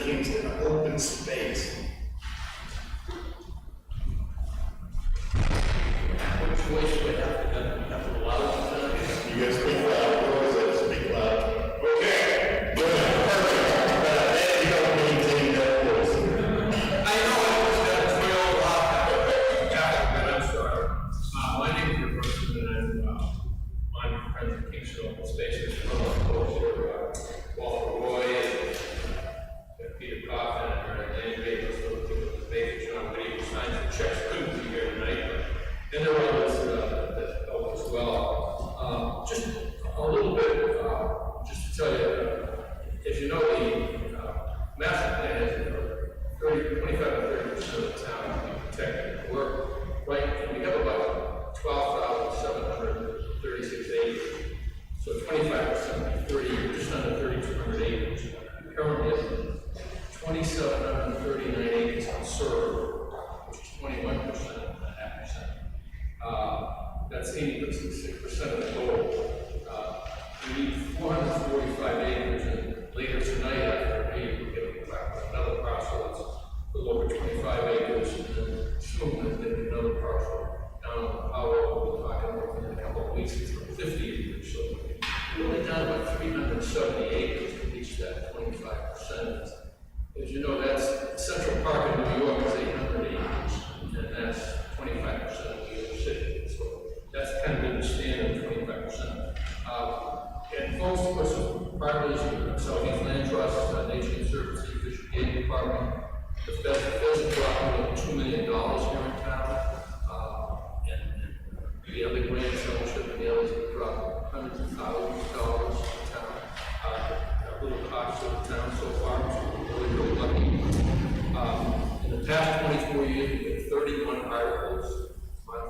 Kingston open space. Which voice would have to allow it? You guys speak loud, or is it speak loud? Okay, good, perfect. Then you don't maintain that voice. I know I was that trail I'm sorry. My name is Bruce, and I'm friends with Kingston Open Spaces. Walter Roy, and Peter Coffin, and Danny Bates, the Bates, John Lee, who signed the checks, couldn't be here tonight. And there were others that helped as well. Just a little bit, just to tell you, as you know, the master plan has 25 to 30% of the town to be protected. We're right, and we have about 12,736 acres. So 25%, 30%, under 3,200 acres. Currently, 2,739 acres conserved, which is 21.5%. That's 86% of the total. We need 445 acres, and later tonight, after a meeting, we'll get another parcel that's a little over 25 acres, and then soon there'll be another parcel down on the power we'll be talking about in a couple of weeks, it's 50 acres. So we're only down about 370 acres to reach that 25%. As you know, that's Central Park in New York is 800 acres, and that's 25% of New York City. So that's kind of the standard 25%. And folks, of course, partners, Southeast Land Trust, Nature Conservancy, Fish and Game Department, the pheasant dropping of $2 million here in town, and the other grant fellowship and the others have dropped hundreds of thousands of dollars in town. A little cost of the town so far, so we're really, really lucky. In the past 24 years, we had 31 articles on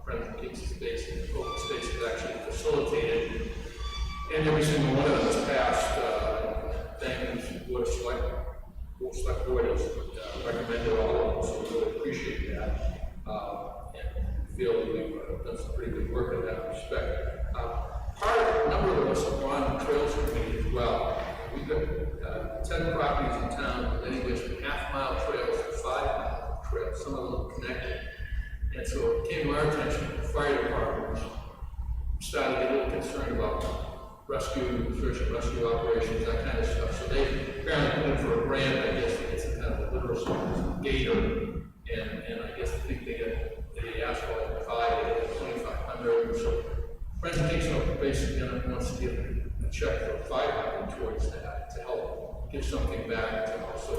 Friends of Kingston Space, and Open Space has actually facilitated, and every single one of them has passed. Thank you to the Board of Select Board has recommended all of them, so we really appreciate that. And feel that we've done some pretty good work in that respect. A number of us are on the Trails Committee as well. We've got 10 properties in town with anywhere from half-mile trails to 5-mile trails, some of them connected. And so it came to our attention that the fire department started to get a little concerned about rescue, search and rescue operations, that kind of stuff. So they apparently put in for a grant, I guess, to get some kind of a literacy gator. And I guess I think they asked for like 5, they got 2,500. So Friends of Kingston basically wants to give a check for 500 towards that to help give something back to also,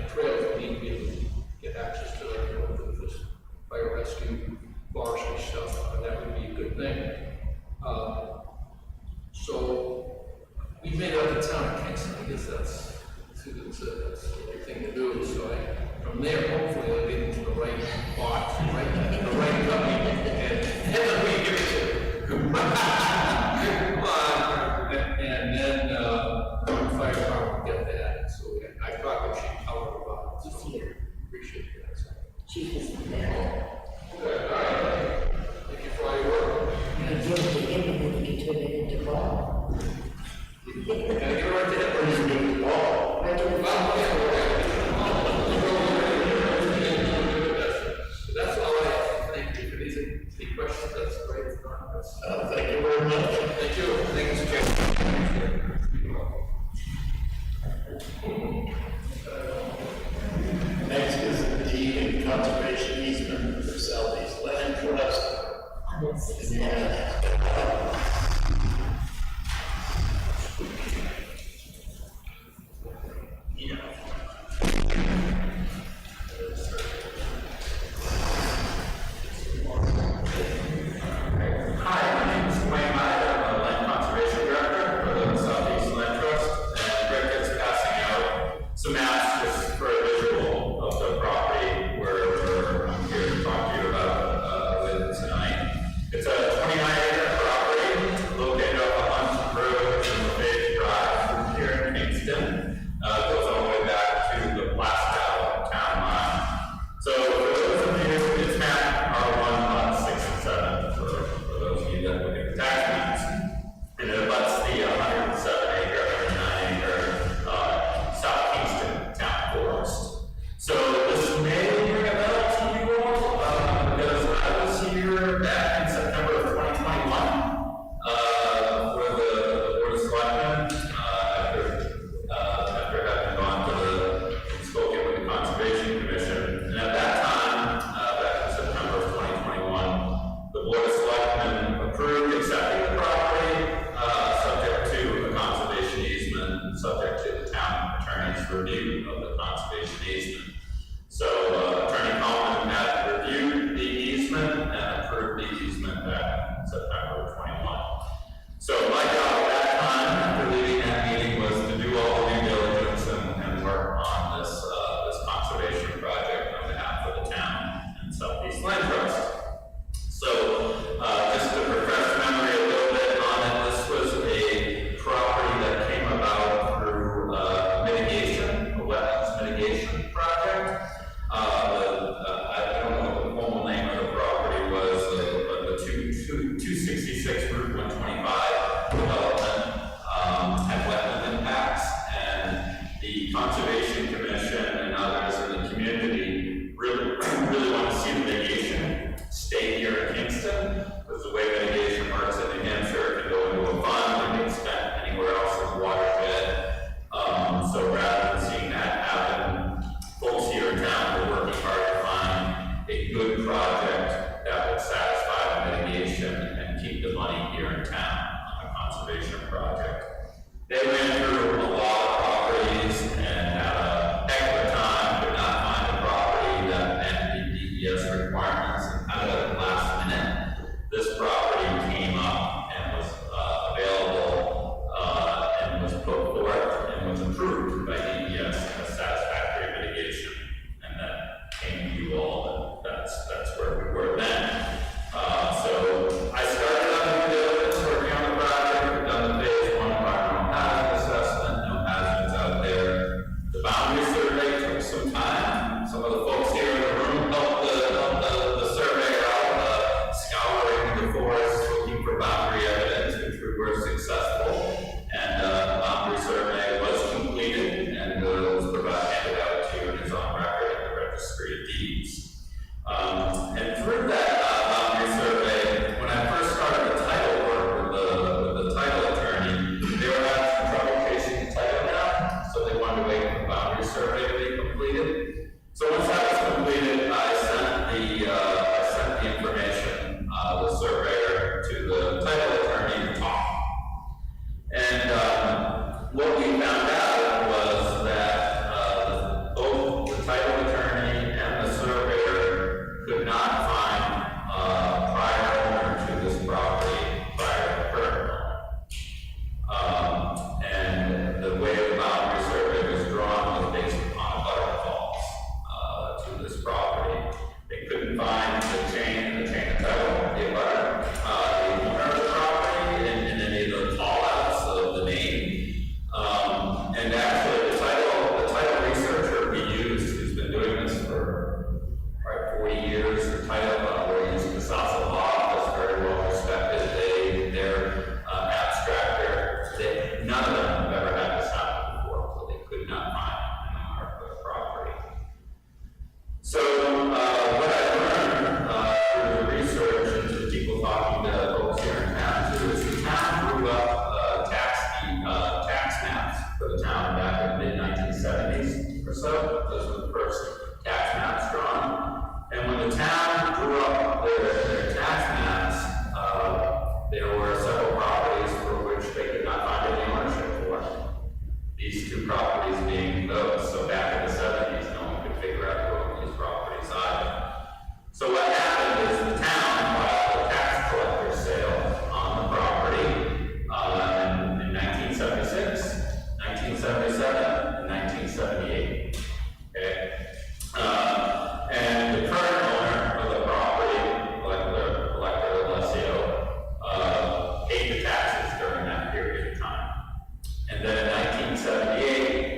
trails that need to be able to get access to this fire rescue, forestry stuff. That would be a good thing. So we made it up in town of Kingston. I guess that's the right thing to do. So from there, hopefully, I'll get into the right box, the right company, and then we give it to and then the fire department will get that. So I talked with Chief Howard about it. So appreciate that. So. Chief is there. Okay, all right. Thank you for all your work. You can give it to him and then you can turn it into ball. Can I give it right to him or you can give it to Paul? Right to the ball. That's all I have. Thank you for these questions. That's great. Thank you very much. Thank you. Thank you, Mr. Chairman. Next is the deed and conservation easement for Southeast Land Trust. Some maps just for a visual of the property where I'm here to talk to you about with tonight. It's a 29-acre property located off of Hunt Road and LaFayette Drive here in Kingston. Goes all the way back to the Plastow town line. So for those of you, it's map R1, lot 6 and 7 for those of you that look at the tax maps. And it abuts the 107-acre, 109-acre south review of the conservation easement. So, Attorney Coleman had reviewed the easement and approved the easement back in September of 21. So my job at that time, after leaving that meeting, was to do all the due diligence and work on this conservation project on behalf of the town and Southeast Land Trust. So, just to refresh memory a little bit on it, this was a property that came about through mitigation, a wetlands mitigation project. I don't know what the formal name of the property was, but the 266 Route 125 development had wetland impacts, and the Conservation Commission and others in the community really want to see the mitigation stay here in Kingston, because the way mitigation works in New Hampshire, it can go into a fund and get spent anywhere else in the watershed. So rather than seeing that happen, folks here in town are working hard to find a good project that would satisfy the mitigation and keep the money here in town on a conservation project. They ran through a lot of properties and had a heck of a time, could not find a property that met the DES requirements, and kind of at the last minute, this property came up and was available and was put forth and was approved by DES as satisfactory mitigation, and that came to you all, and that's where we were then. So I started on the due diligence working on the project. We've done the phase 1 environmental hazard assessment, no hazards out there. The boundary survey took some time. Some of the folks here in the room helped the surveyor out, scouring the forest, looking for boundary evidence, which we were successful. And the boundary survey was completed and was handed out to you and is on record at the Registry of Deeds. And through that boundary survey, when I first started the title work with the title attorney, they were having some trouble chasing the title down, so they wanted to wait for the boundary survey to be completed. So once that was completed, I sent the information, the surveyor, to the title attorney to talk. And what we found out was that both the title attorney and the surveyor could not find prior owner to this property prior to the current owner. And the way the boundary survey was drawn was based upon a butterfalls to this property. They couldn't find the chain of title, the abutter, the owner of the property, and any of the call-outs of the name. And actually, the title researcher we used, who's been doing this for 40 years, the title, we used the South Law, that's very well respected. They're abstractor. None of them have ever had this happen before, so they could not find an owner for the property. So, what I learned through the research and through people talking to folks here in town too, is the town grew up tax maps for the town back in the mid-1970s or so. Those were the first tax maps drawn. And when the town drew up their tax maps, there were several properties for which they could not find any ownership for. These two properties being those. So back in the 70s, no one could figure out who owned these properties either. So what happened is the town filed a tax collector sale on the property in 1976, 1977, and 1978. Okay? And the current owner of the property, Collector Alessio, paid the taxes during that period of time. And then in 1978,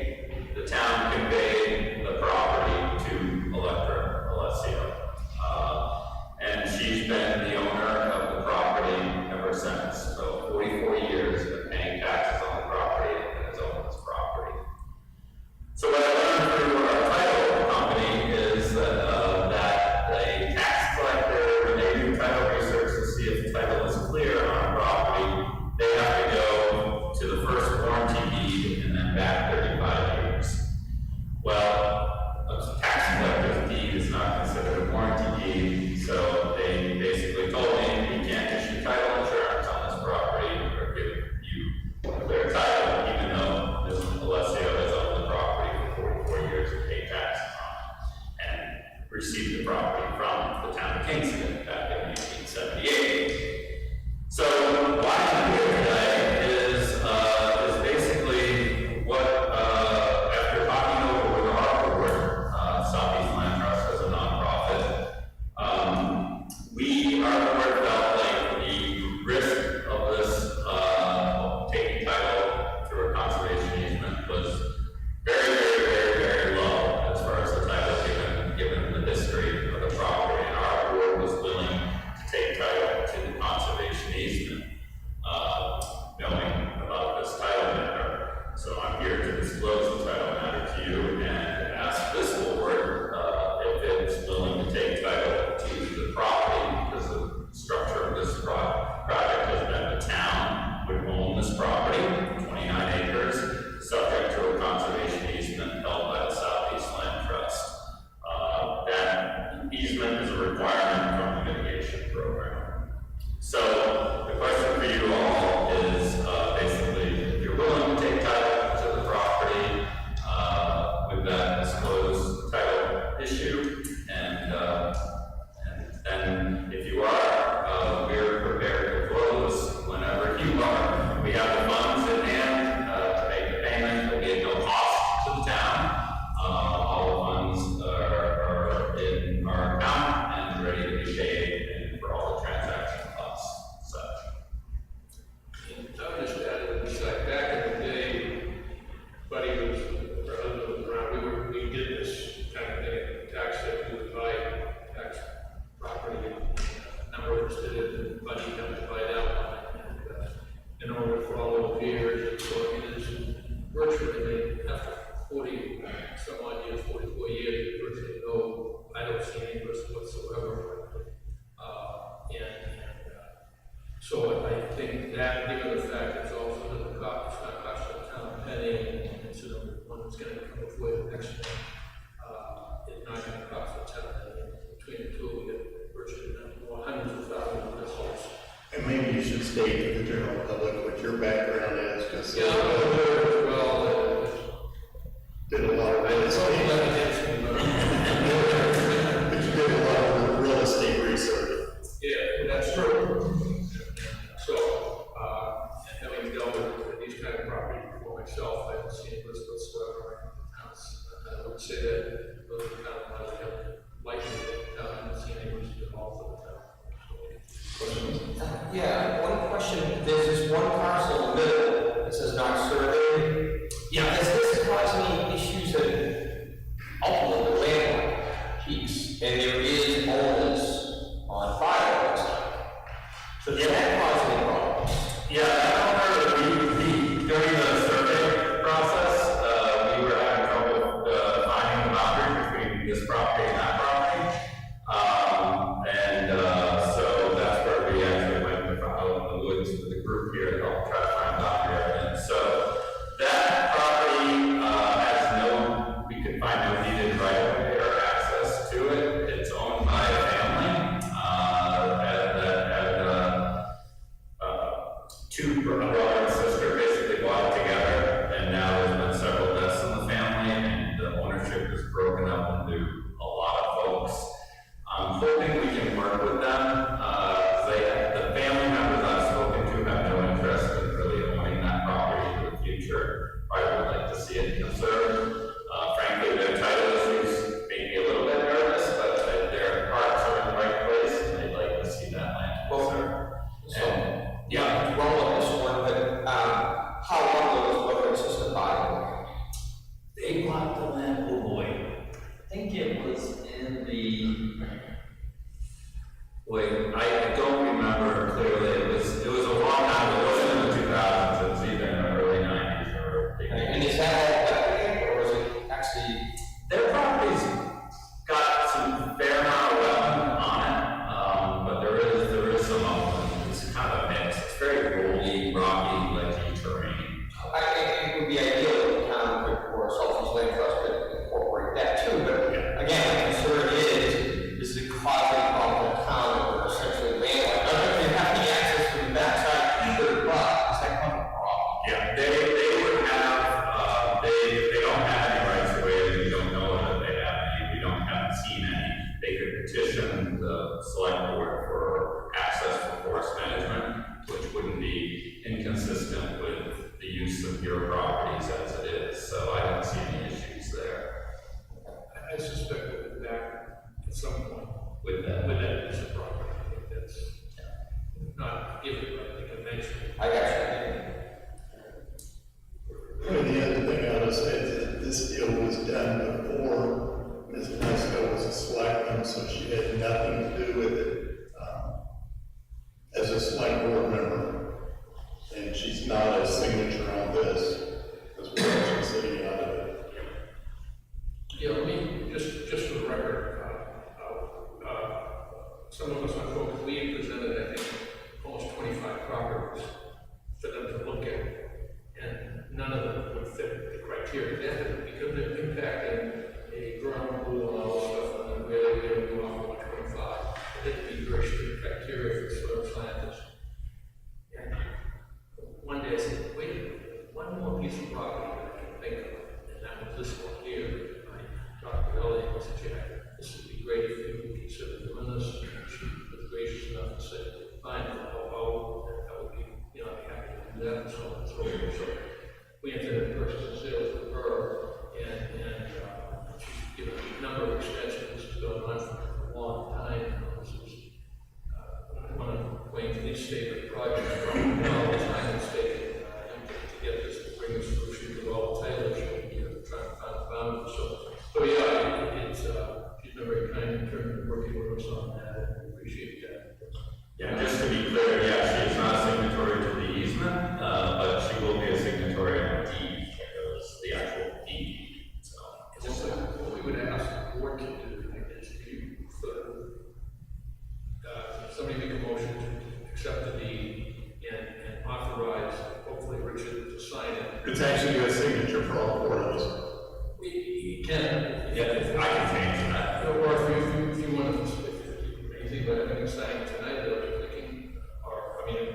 did a lot of real estate. But you did a lot of real estate research. Yeah, that's true. So, and having dealt with these kind of property for myself, I haven't seen this whatsoever in the house. I would say that those are kind of like it, I haven't seen any reason at all for the town. Yeah, one question, there's this one parcel in the middle that says not surveyed. Yeah. Does this cause any issues that ultimately the land peaks and there is owners on file? So does that cause any problems? Yeah, I remember during the survey process, we were having trouble finding the boundary between this property and that property. So that's where we actually went out in the woods with the group here to help try to find boundary evidence. So that property we could find no deeded right of way or access to it. It's owned by a family two brother and sister basically bought it together, and now there's been several deaths in the family, and the ownership is broken up into a lot of folks. I'm hoping we can work with them. The family members I've spoken to have no interest in really owning that property in the future. Probably would like to see it conserved. Frankly, their title issues make me a little bit nervous, but their hearts are in the right place, and they'd like to see that land conserved. Yeah, roll on this one, but how long was the system by? They bought the land, oh boy, I think it was in the, Wait, I don't remember clearly. It was a long time. It wasn't in the 2000s. It was either in the early 90s or And is that all wetland, or is it actually? their property's got some fair amount of wetland on it, but there is some upland. It's kind of a mix. It's very rolly, rocky, ledgy terrain. I think it would be ideal if the town could, or Southeast Land Trust could incorporate that too, but again, my concern is it causing a problem for the town that we're essentially landlocked? I don't know if you have any access from the backside either, but is that kind of a problem? Yeah, they would have. They don't have any rights of way. We don't know that they have any. We haven't seen any. They could petition the select board for access for forest management, which wouldn't be inconsistent with the use of your properties as it is. So I don't see any issues there I suspect that at some point, with that. piece of property, I think that's not given, but I think eventually. I got you. And the other thing I would say is that this deal was done before Ms. Lesko was a selectman, so she had nothing to do with it as a select board member. And she's not a signature on this, as well as she's sitting out of it. Yeah, let me, just for the record, some of us on focus, we presented, I think, almost 25 properties for them to look at, and none of them would fit the criteria. They had to, because they're impacting a ground rule and all this stuff, and then really go off of 125. They had to be very strict criteria for soil scientists. And one day I said, wait a minute, one more piece of property that I can think of, and that was this one here. I talked to Ellie and I said, Jack, this would be great if you would consider doing this. And she was gracious enough to say, fine, I'll help out, and I would be, I'd be happy to do that, and so on and so forth. So we entered into purchase and sales with her, and she's given a number of extensions. This has gone on for a long time. This is one of Wayne's least favorite projects, probably all the time it's taken to get this, to bring this solution to all the titles, trying to find the boundaries. So yeah, it's, she's been very kind in terms of working with us on that, and we appreciate that. Yeah, just to be clear, yeah, she is not a signatory to the easement, but she will be a signatory on the deed, the actual deed. So, Just what we would ask the board to do, is if you could, somebody make a motion to accept the deed and authorize, hopefully Richard to sign it. It's actually a signature for all four of us. You can. yeah, I can change that. Or if you want to, anything but having signed tonight, they'll be clicking, or, I mean,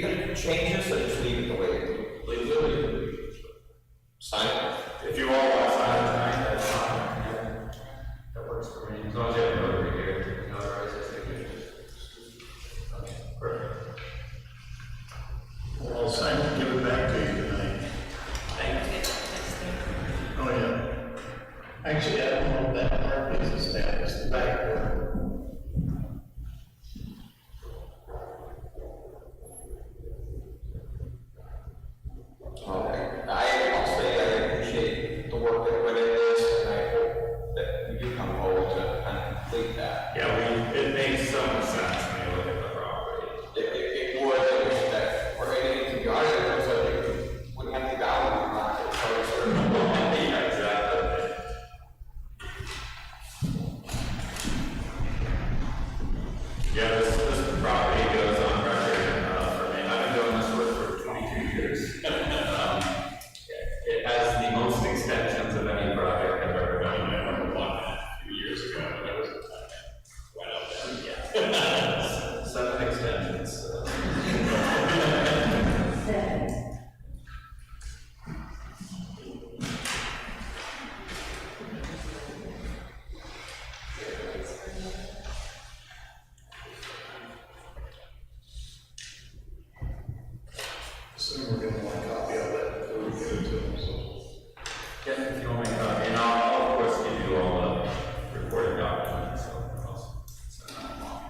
gonna change this or just leave it the way it is? Leave it. Sign it? If you all want to sign it tonight, that's fine. Yeah. That works for me. As long as you have a notary here, notarize this signature. Okay, perfect. Well, I'll sign it and give it back to you tonight. Thank you. Oh, yeah. Actually, I don't know if that part is established, the back door. Okay. I'll say I appreciate the work that went into this, and I hope that we do come forward to kind of complete that. Yeah, it makes so much sense when you look at the property. It would, that, or anything to be honest, it looks like it wouldn't have the value in the market, so it's sort of. Yeah, exactly. Yeah, this property goes on record for me. I've been doing this work for 22 years. It has the most extensions of any project I've ever done. I remember one a few years ago, and that was the time I went out there. Yeah. 7 extensions. Soon we're gonna want a copy of that before we give it to them, so. Yeah, if you want me to copy, and I'll of course give you all the recorded documents, so I'll send that along.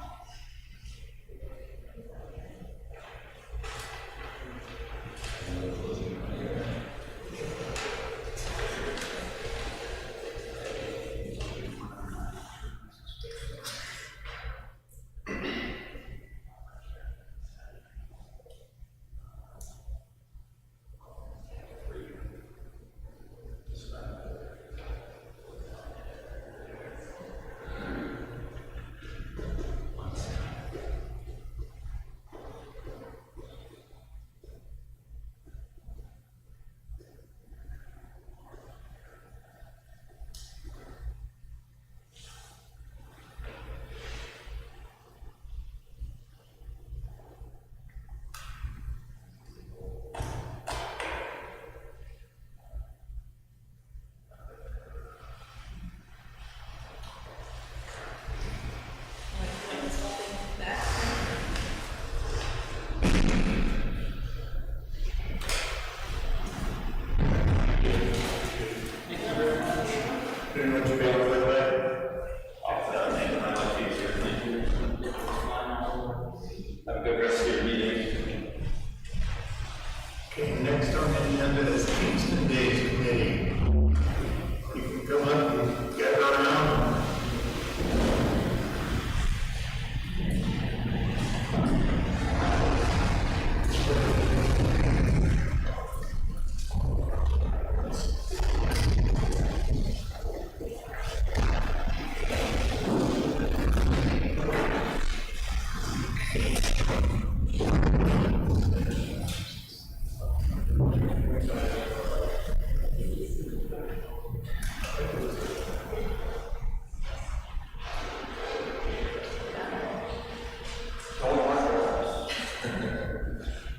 Pretty much be able to do that. That'll make my life easier, thank you. Have a good rest of your meeting. Okay, next on the agenda is Kingston Days Committee. You can come up and gather around.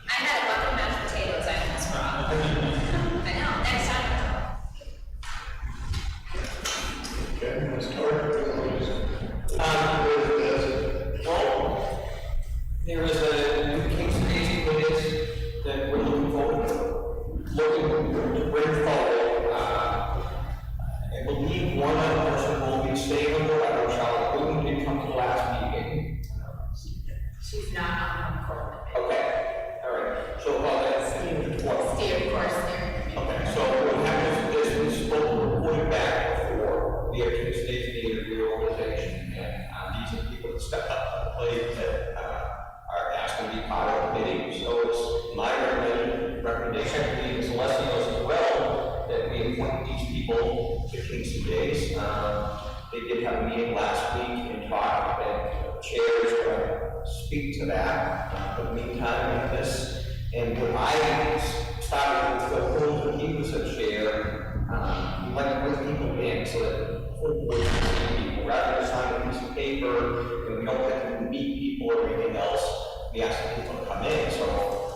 I had a bucket of mashed potatoes I almost brought. I know, next time. Okay, let's start with those. Well, there is a new Kingston Days committee that we're looking forward to, looking to bring forward. I believe one other person will be staying on board. I know Charlotte Gluten did come to the last meeting. She's not on the court. Okay, all right. So, that's Steve, of course, there. okay, so what happens is we spoke, reported back before the Kingston Days needed reorganization, and these are people that stepped up to the plate that are asked to be part of the committee. So it's my recommendation, I believe it's Alessio's as well, that we appoint these people to Kingston Days. They did have a meeting last week and talked, and the chair is going to speak to that. For the meantime, like this, and when I started with Phil when he was a chair, we like to bring people in so that the whole board can see people, rather than sign a piece of paper, and we don't have to meet people or anything else, we ask people to come in, so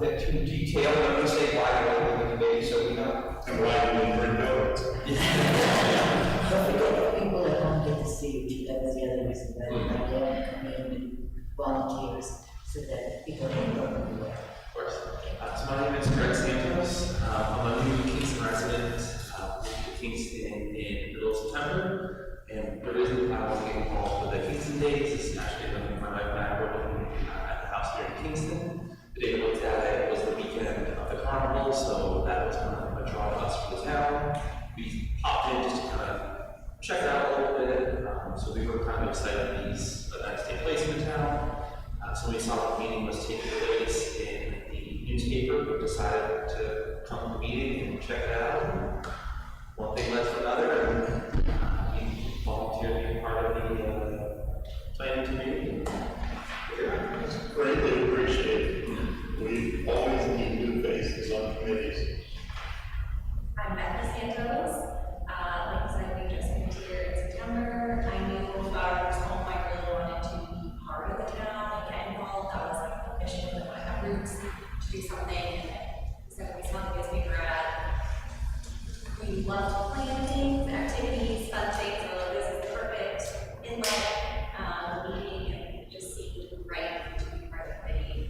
bit too detailed, let me say why you want to do the committee, so we know. And why do we bring notes? Don't forget that people at home get to see you, that was the other reason that I did come in and volunteers, so that people don't go anywhere. Of course. So my name is Greg Santos. I'm a new Kingston resident. Moved to Kingston in middle of September. And the reason I want to get involved with the Kingston Days is actually when my wife and I were looking at the house here in Kingston. The day we looked at it was the weekend of the carnival, so that was kind of a draw to us for the town. We popped in just to kind of check it out a little bit. So we were kind of excited that these events take place in the town. So we saw the meeting was taking place in the newspaper, we decided to come to the meeting and check it out. And one thing led to another, and we volunteered to be part of the planning committee. It's greatly appreciated. We always need new faces on committees. I'm Beth Santos. Like I said, we just moved here in September. I knew about this home. I really wanted to be part of the town and get involved. That was like the mission of my roots to do something. And so we saw the newspaper ad. We loved planning, activities, fun things. So this is perfect inlet meeting, and just seemed right to be part of the committee.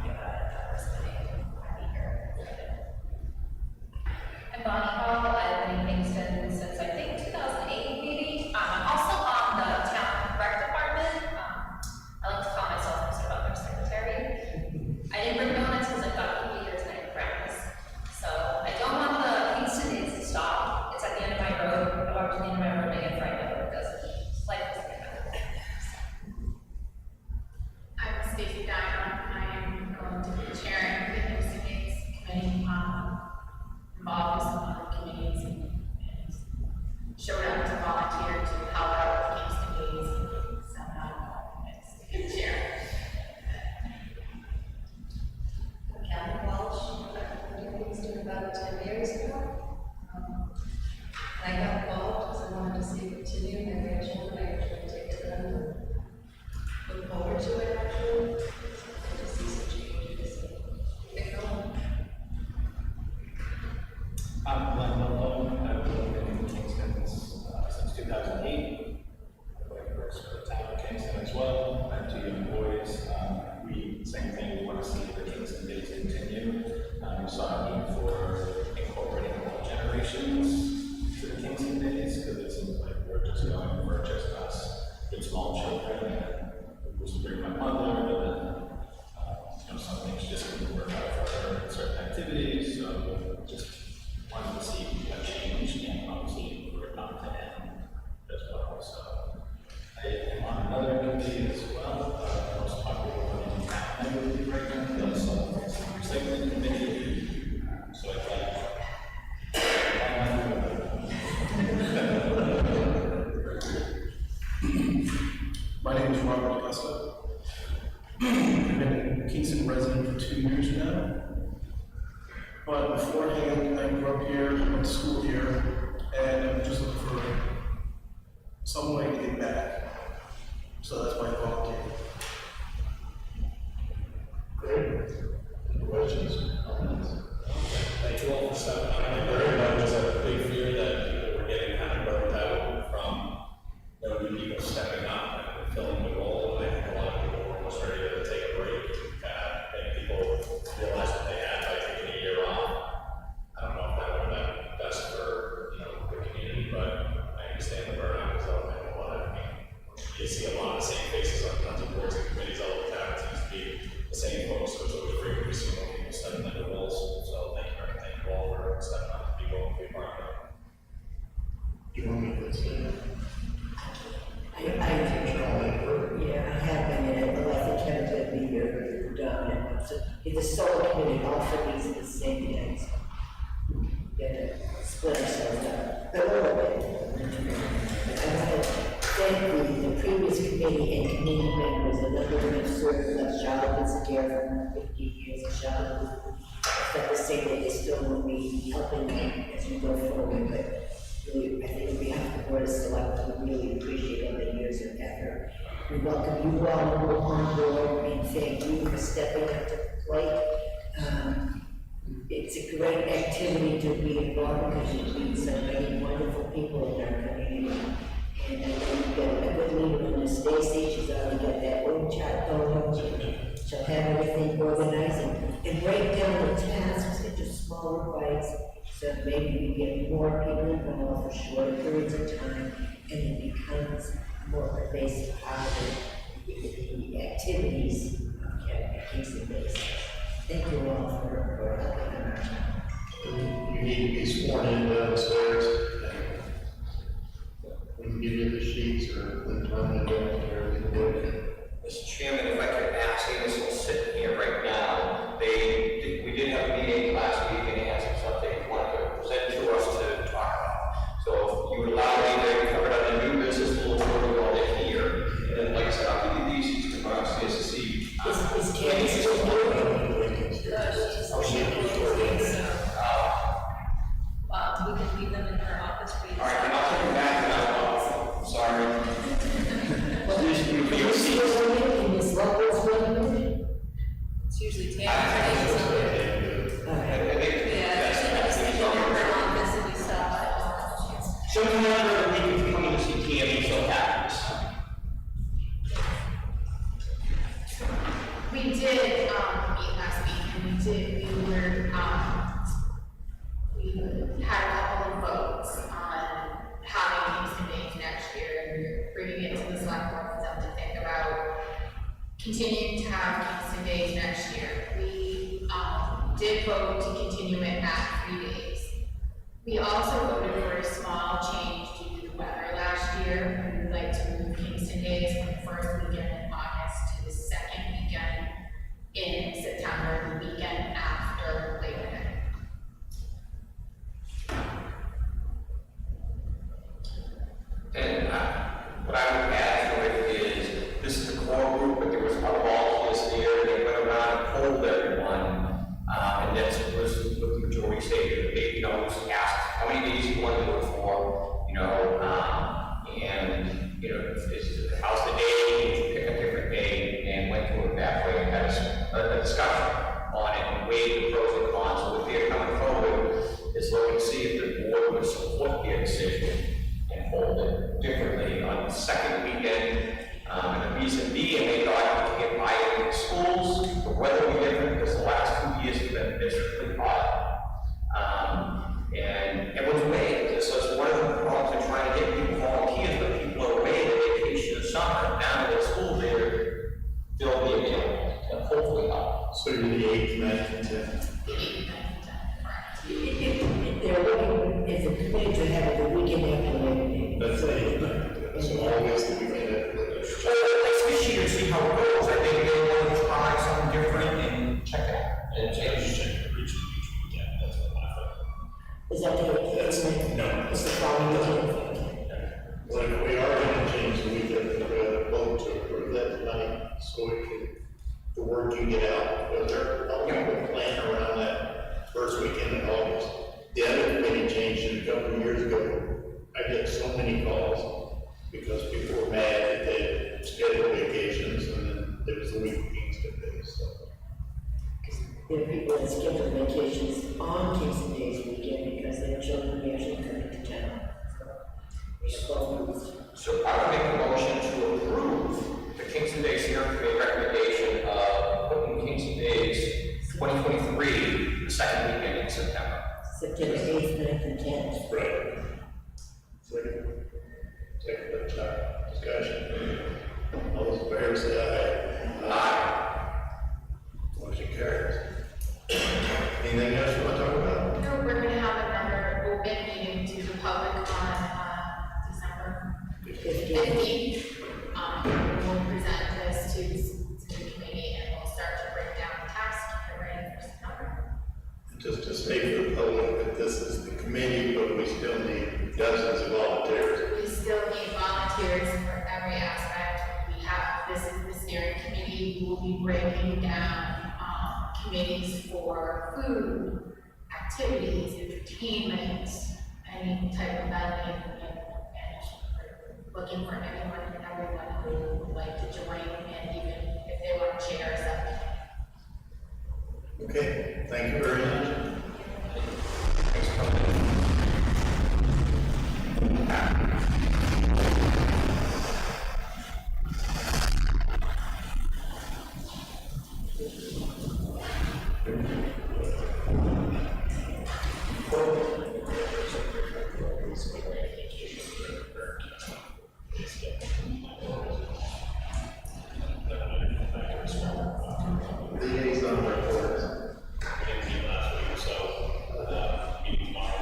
That was really happy here. I'm Bonnie Hall. I've been in Kingston since I think 2008 maybe. I'm also on the town rec department. I like to call myself Mr. Butler's secretary. I didn't bring donuts because I thought it would be here tonight for breakfast. So I don't want the Kingston Days to stop. It's at the end of my road. I walk to the end of my road and I get frightened of it because life doesn't get better. I'm Stacey Dyer. I am going to be chairing the Kingston Days Committee, involved with some other committees and showed up to volunteer to help out with Kingston Days and somehow it's chair. Kathy Walsh, I moved to Kingston about 10 years ago. I got involved because I wanted to see it continue. My grandchildren, I actually take to them. Look forward to it actually. And to see some changes. Keep going. I'm Glenn Malone. I've been in Kingston since 2008. I work for the town of Kingston as well. I have 2 young boys. Same thing, we want to see the Kingston Days continue. We saw a need for incorporating more generations to the Kingston Days because it seems like we're just going for just us with small children. And we used to bring my mother, but then some things just didn't work out for her in certain activities. So just wanted to see a change and obviously for it not to end as well. So I am on another committee as well, the most popular one in town. I believe right now, the Selectmen committee. So I thought, my name is Robert Augusta. I've been a Kingston resident for 2 years now. But beforehand, I grew up here, went to school here, and I'm just looking for some way to get back. So that's why I volunteered. Great. Questions? Comments? thank you all for stepping up. I very much had a big fear that people were getting kind of burned out from new people stepping up and filling the role. And I think a lot of people were almost ready to take a break. And people realized that they had by taking a year off. I don't know if that would have been best for the community, but I understand the burnout because I think a lot of you see a lot of the same faces on tons of boards and committees all the time. It seems to be the same folks, so it's always great when we see more people stepping into roles. So thank you all for stepping up to be willing to be part of it. Do you want me to say that? Yeah, I have been in it, but I think Kevin's gonna be your dominant one. So if the solar committee also needs the same things. Yeah, split ourselves up a little bit. I want to thank the previous committee and committee members and the women who served as Charlotte's care for 50 years. And Charlotte felt the same way they still will be helping as we go forward. But really, I think on behalf of the Board of Selectmen, we really appreciate all the years of effort. We welcome you all on board and thank you for stepping up to the plate it's a great activity to be involved because you meet so many wonderful people in our community. And we've got a good leader in this Stacy, she's already got that one child going. She'll have everything organized and break down the tasks into smaller bites. So maybe we get more people involved for shorter periods of time and it becomes more pervasive part of the activities at Kingston Base. Thank you all for helping our town. You need to be sworn in downstairs. We can give you the sheets or when Tom and everything will. Mr. Chairman, if I could ask, this will sit here right now. We did have a meeting last week and they had some stuff they wanted to present to us to talk about. So if you would allow me to cover it on the new business, we'll all day here. And then, like I said, I'll give you these to come upstairs to see. Is Candy still here? We can leave them in her office for you. All right, then I'll take them back and I'll, sorry. You'll see what's in this level. It's usually Tammy. Sometime during the week, if you come in to see Tammy, she'll have this. We did, meet last week, and we had a couple of votes on having Kingston Days next year, and we're bringing it to the select board for them to think about continuing to have Kingston Days next year. We, did vote to continue it at 3 days. We also voted for a small change due to the weather last year. We would like to move Kingston Days from the first weekend in August to the second weekend in September, the weekend after Labor Day. And what I would add to it is, this is the core group, but there was other volunteers there, they went around and polled everyone, and that's what the majority stated. They, was asked how many days you want to do it for, and, how's the day, did you pick a different day, and went through it that way, and had a discussion on it, and weighed the pros and cons. So what they're coming forward is looking to see if the board would support their decision and hold it differently on the second weekend. And the reason being, they thought you can't buy it in the schools, the weather will be different, because the last 2 years have been miserably hot. And everyone's away, so it's one of the problems they're trying to get people volunteers, but people are away on vacation in the summer, now that the school there, they'll be available, and hopefully not. So you're the 8th, 9th, and 10th? If they're looking, if the committee to have it the weekend after Labor Day. That's the 8th, 9th, so always the weekend after Labor Day. Well, let's this year, see how it goes. I think they want to try something different and check it out. And change. weekend, that's what my thought. Is that the, it's the following weekend? Well, we are going to change the weekend, we're going to vote to approve that tonight, so the word can get out, but they're all going to plan around that first weekend in August. The other committee changed it a couple of years ago. I get so many calls because people were mad that they scheduled vacations and then there was the week of Kingston Days, so. There are people that schedule vacations on Kingston Days weekend because their children are actually coming to town. So I would make a motion to approve the Kingston Days Steering Committee recommendation of putting Kingston Days 2023, the second weekend in September. September 8th, 9th, and 10th. Right. Second, discussion. All those in favor say aye. Aye. Motion carries. Anything else you want to talk about? No, we're gonna have another open meeting to the public on, December 15th. We'll present this to the committee and we'll start to break down the tasks and get ready for September. Just to state for the public that this is the committee, but we still need dozens of volunteers. We still need volunteers for every aspect. We have, this is the steering committee, we will be breaking down, committees for food, activities, entertainment, any type of vending, and looking for anyone and everyone who would like to join, and even if they want to chair something. Okay, thank you very much. Thanks for coming. Liaison reports. Last week or so, meeting tomorrow.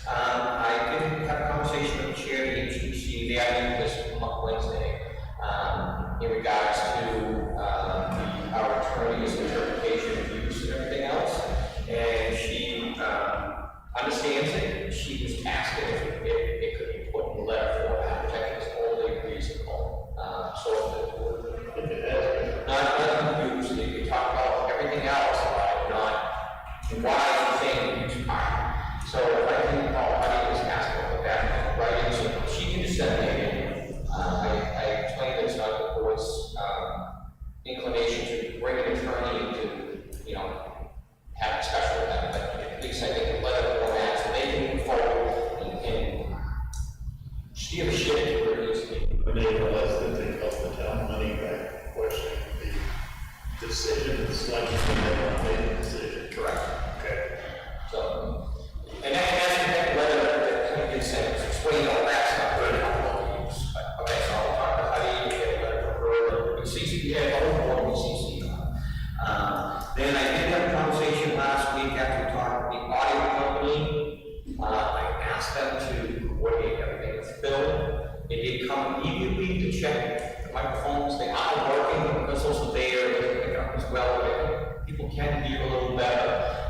I did have a conversation with the chair of the HTC, they had this Wednesday, in regards to, our attorney's interpretation of use and everything else. And she, understands it, she was asking if it could be put in the letter format, which I think is only reasonable. If it has been. Not use, we talk about everything else, but not why she's saying use part. So I think, I just asked her about that, right, so she can just send me in. I explained that it's not the board's, inclination to bring an attorney to, you know, have a discussion with them, but at least I think the letter format, so they can move forward and steer the ship to where it needs to be. But nevertheless, that they cost the town money by questioning the decision, the selection, and made the decision. Correct. Okay. So, and that's whether the consent is explained all that stuff, but I don't know what use. Okay, so I'll talk to Heidi, get a letter from her, and CC, yeah, the whole board, CC. Then I did have a conversation last week after we talked with the audio company. I asked them to coordinate everything with Phil. They did come immediately to check the microphones, they are working, the whistles are there, they pick up as well, but people can hear a little better.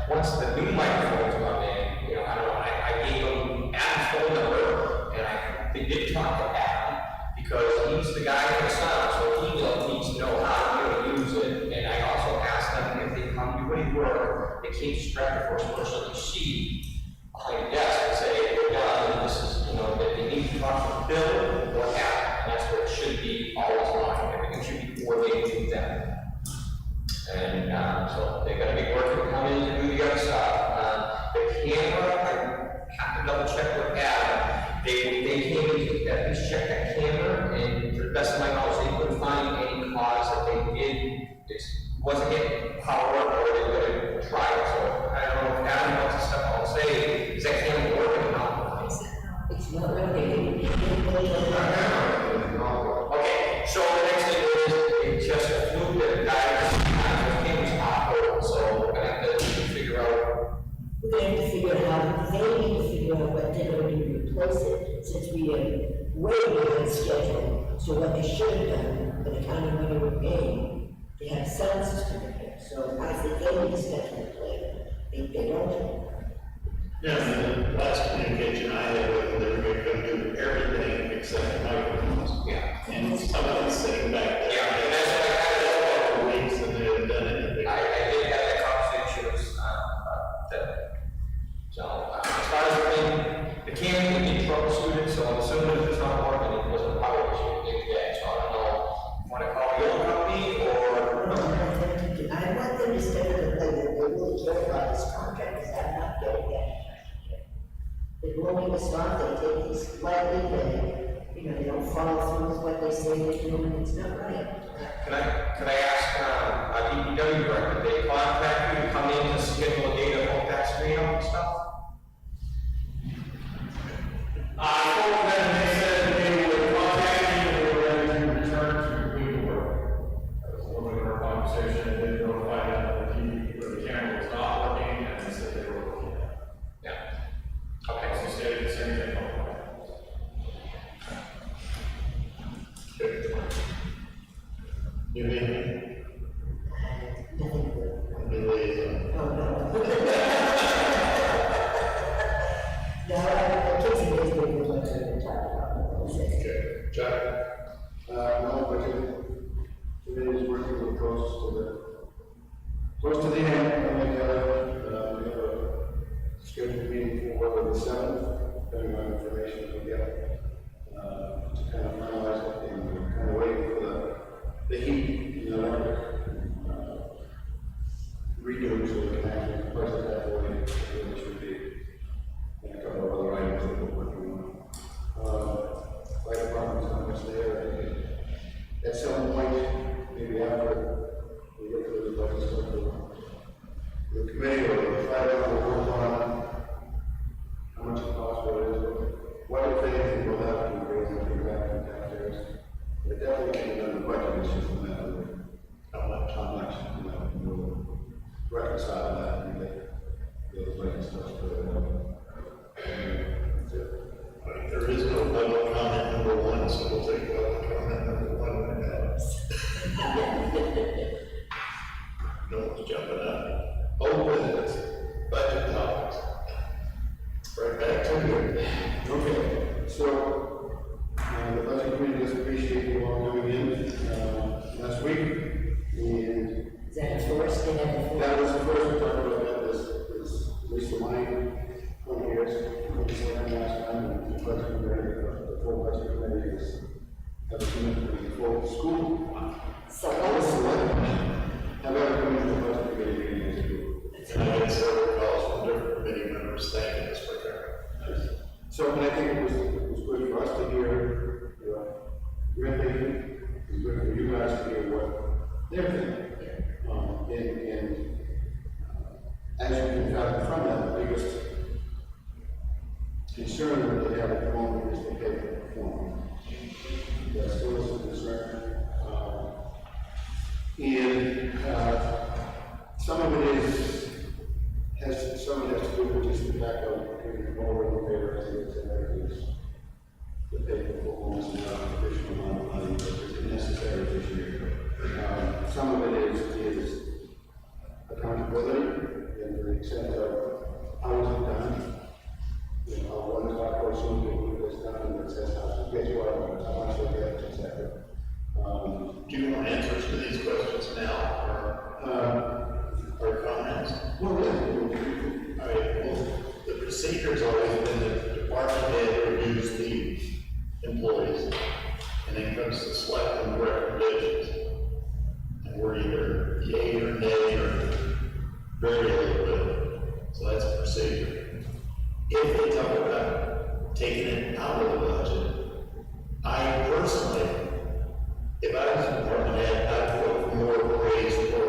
Once the new microphones come in, you know, I don't know, I gave them Adam's phone number, and they did talk to Adam, because he's the guy for the sound, so he needs to know how to really use it. And I also asked them if they come do any work, they can't distract the first person they see behind the desk and say, we're done, this is, you know, that they need to talk to Bill or Adam, and that's where it should be always on, everything should be coordinated with them. And so they're gonna be working to come in to do the other stuff. The camera, I have to double check with Adam. They came in to at least check that camera, and to the best of my knowledge, they couldn't find any cause that they did. It wasn't getting power, or they were gonna try it. So I don't know if Adam wants to step out and say, is that camera working or not? It's not really. Okay, so the next thing is, it just flew the guy, the camera's not open, so we're gonna have to figure out. They have to figure out, they need to figure out what they're gonna do to replace it, since we are way behind schedule. So what they should have done, for the kind of money we're paying, they have a sound system in here. So I think they need to schedule a plan. They don't. Yeah, and the last communication I had with them, they were gonna do everything except the microphones. Yeah. And somebody's sitting back there. Yeah, and that's what I had For weeks and they haven't done anything. I did have that conversation with, that. So, as far as the camera, we did troubleshoot it, so I'm assuming if it's not working, it wasn't a power issue, they did that, so I don't know, you wanna call the old company, or? I want them to schedule a plan that they really care about this contract, because I'm not getting that. They won't respond, they take this lightly, they don't follow through with what they say they're doing, it's not right. Can I ask, our DPW director, they contact you to come in to schedule a day to hold that screen up and stuff? I told them, they said they would contact me when they were ready to return to complete the work. That was a little bit of our conversation, they did notify them that the camera was not working, and they said they were looking at it. Yeah. Okay. So stated the same thing. You mean, Nothing good. the liaison. Oh, no. No, I can't see this big one, I'm talking about. Okay, Chuck? No, but today is working with close to the end, we have a scheduled meeting for the 7th, depending on information we get, to kind of finalize it and kind of waiting for the heat in the electric, redo, so we can actually press the reconcile that and get those lands touched with There is no public comment number one, so we'll take public comment number one right now. No one's jumping up. Open budget topics. Right back to you. Okay, so, the budget committee does appreciate you all coming in, last week, and Is that the first thing at the that was the first we talked about that, is Lisa Lyon, 20 years, last time, and the budget committee, the full budget committee is, have a commitment to the full school. So what was Have a commitment to the budget committee meeting as a group. And I get several calls from different committee members thanking us for that. So, and I think it was good for us to hear your thinking, it was good for you guys to hear what they're thinking. As you can tell from that, the biggest concern that they have at the moment is the pay for performance. That still is a concern. Some of it has to do with just the fact of getting more in the favor as it is, and that is the pay for performance and not additional amount of money that is necessary this year. Some of it is accountability and the extent of how is it done. You know, 1 o'clock or soon to do this done, and it says guess what, how much they get, etc. Do you want answers to these questions now, or comments? Well, yeah. All right, well, the procedure's always been that the department head reviews the employees, and then comes to selectmen recommendations. And we're either yay or nay, or very little bit. So that's a procedure. If they talk about taking it out of the budget, I personally, if I was a department head, I'd vote for more praise for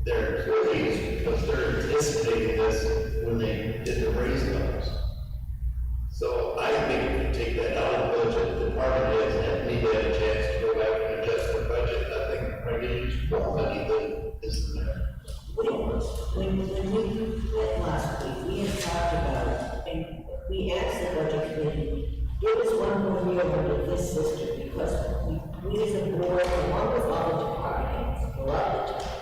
their employees because they're anticipating this when they did the raise numbers. So I think if you take that out of the budget, the department heads have need to have a chance to go back and adjust their budget. I think we're going to use more money than is in there. when we met last week, we had talked about, and we asked the budget committee, give us one more year under this system, because we as a board, along with all the departments, throughout the time,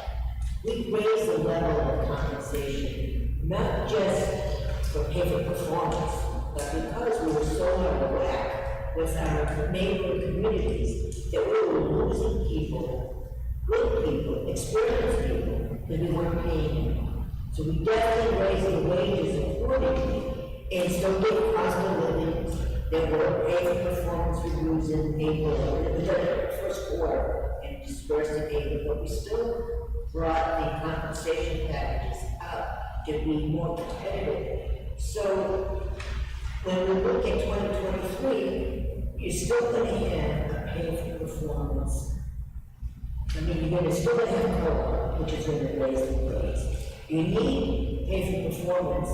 we raised the level of compensation, not just for pay for performance, but because we were so out of whack with our neighboring communities, that we were losing people, good people, experienced people, that we weren't paying them. So we definitely raised the wages accordingly, and still give cost of living. There were pay for performance reviews in April, we did it the first quarter, and dispersed in April, but we still brought the compensation packages up to be more competitive. So when we look at 2023, you're still going to have a pay for performance. I mean, you're still going to have COLA, which is going to raise the wage. You need pay for performance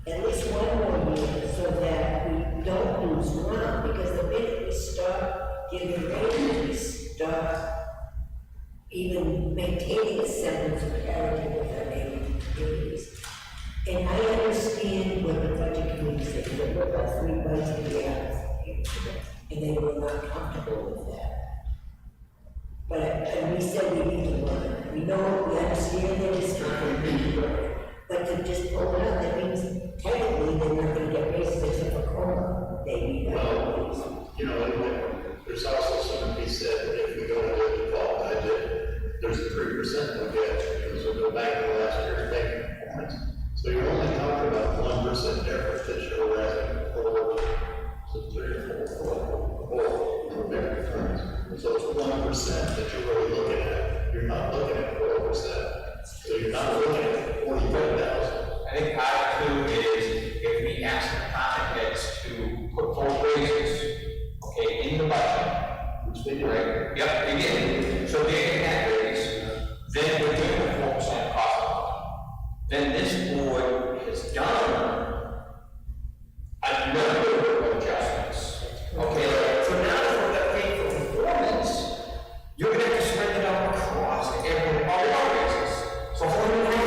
at least one more year so that we don't lose ground, because the minute we start giving raises, we start even maintaining a semblance of parity with our neighboring communities. And I understand what the budget committee said, there were about 3 budget years, and they were not comfortable with that. But, and we said we need to learn. We know, we understand that it's not going to be work. But to just pull it out, that means technically they're not going to get raises except for COLA. They need Well, you know, there's also something to be said that if we go to the default budget, there's a 3% we'll get, because we'll go back to last year's pay performance. So you're only talking about 1% difference that you're asking for, so 3 or 4, big difference. So it's 1% that you're really looking at. You're not looking at 4%. So you're not looking at 45,000. I think part two is if we ask the department heads to put forth raises, okay, in the budget. Which they did. Right, yep, they did, so they can have raise, then we're doing a 4% cost. Then this board has done a number of adjustments. Okay, so now that we're gonna pay for performance, you're gonna have to spread it out across every, all your raises. So 4.5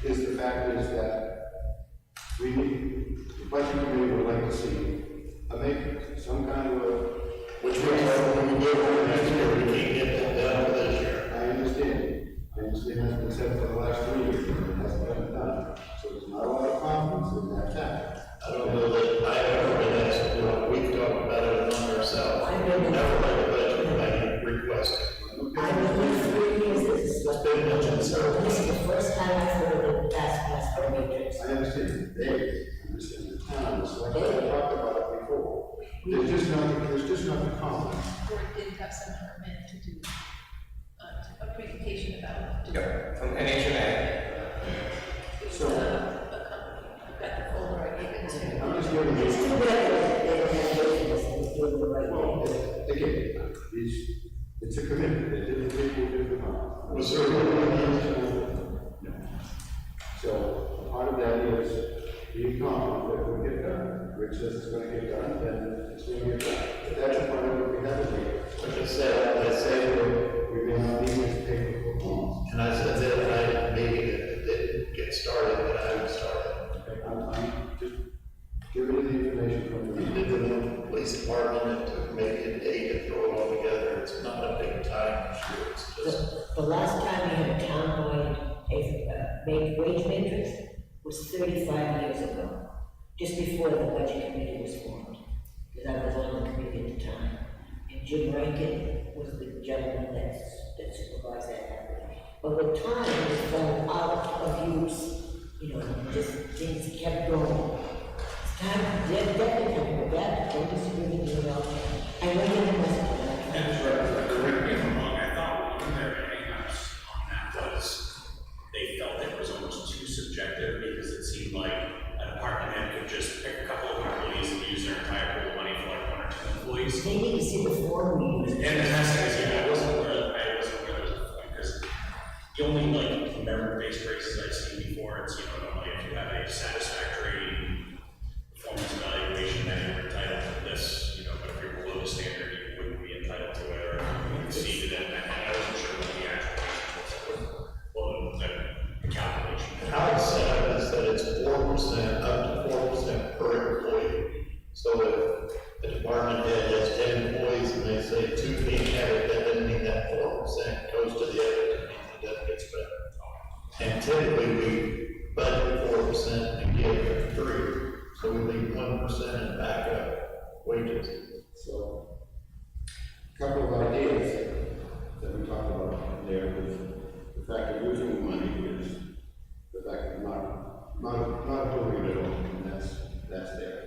is the fact is that we need, the budget committee would like to see a matrix, some kind of a. Which we know when we go over next year, we can't get that down for this year. I understand that's been said for the last 3 years, and it hasn't been done, so there's not a lot of confidence in that fact. I don't know that I have ever been asked to do it. We've talked about it among ourselves. I've been- Never made a budget committee request. I've been here 3 years, this is It's been mentioned, so. this is the first time I've heard of class for matrix. I understand, they, understand the town, so I talked about it before. There's just not the confidence. Board did have some permit to do, a presentation about. Yep, from NHMA. It's So- a company, I've got the folder I gave it to. I'm just giving It's too you. bad that they don't have matrix and it's doing the right Well, thing. again, it's a commitment, they did the people did the part. Was there a No. So, part of that is being confident that we'll get done. Rich says it's gonna get done, then it's gonna get done. But that's a part of what we have to do. Like I said, We've been on these paper for months. and I said that I maybe it didn't get started, but I would start it. I'm just giving you the information from We the. did the new police department, it took maybe a day to throw it all together. It's not a big time issue, it's just. The last time we had a town-wide, wage matrix was 35 years ago, just before the budget committee was formed, because I was on the committee at the time. And Jim Rankin was the gentleman that supervised that. But with time, it fell out of use, just things kept going. It's time, definitely time to go back, don't disagree with me about that. I know you have a message. Correct me if I'm wrong, I thought one of their hang-ups on that was they felt it was almost too subjective because it seemed like a department head could just pick a couple of employees and use their entire pool of money for like 1 or 2 employees. They need to see the form we use. And the next thing is, yeah, I wasn't aware there was a point because the only like merit-based raises I've seen before, it's, normally if you have a satisfactory performance evaluation, then you're entitled to this, but if you're below the standard, you wouldn't be entitled to it, or you exceeded it, and I wasn't sure what the actual reason was. Well, the calculation. How it's set up is that it's 4%, up to 4% per employee. So if the department head has 10 employees and they say 2 can't have it, that doesn't mean that 4% goes to the other, it means it doesn't get spent. And typically we budget 4% and give 3%, so we leave 1% in backup wages. So, a couple of ideas that we talked about there was the fact of using the money is the fact of not doing it at all, and that's there.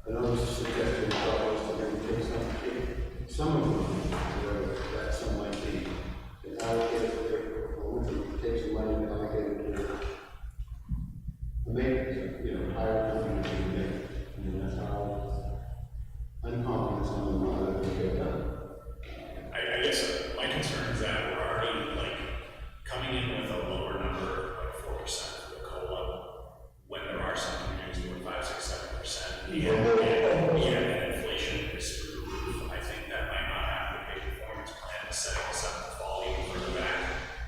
Another suggestion was to maybe take some of the money, whatever that sum might be, and allocate it for their performance, and take some money and allocate it to the maintenance, hire a company to make it. And that's how uncommon some of the money that we get done. I guess my concern is that we're already coming in with a lower number, like 4% for the COLA, when there are some communities doing 5, 6, 7%. And inflation is through the roof. I think that might not have the pay performance plan to set us up to fall even further back.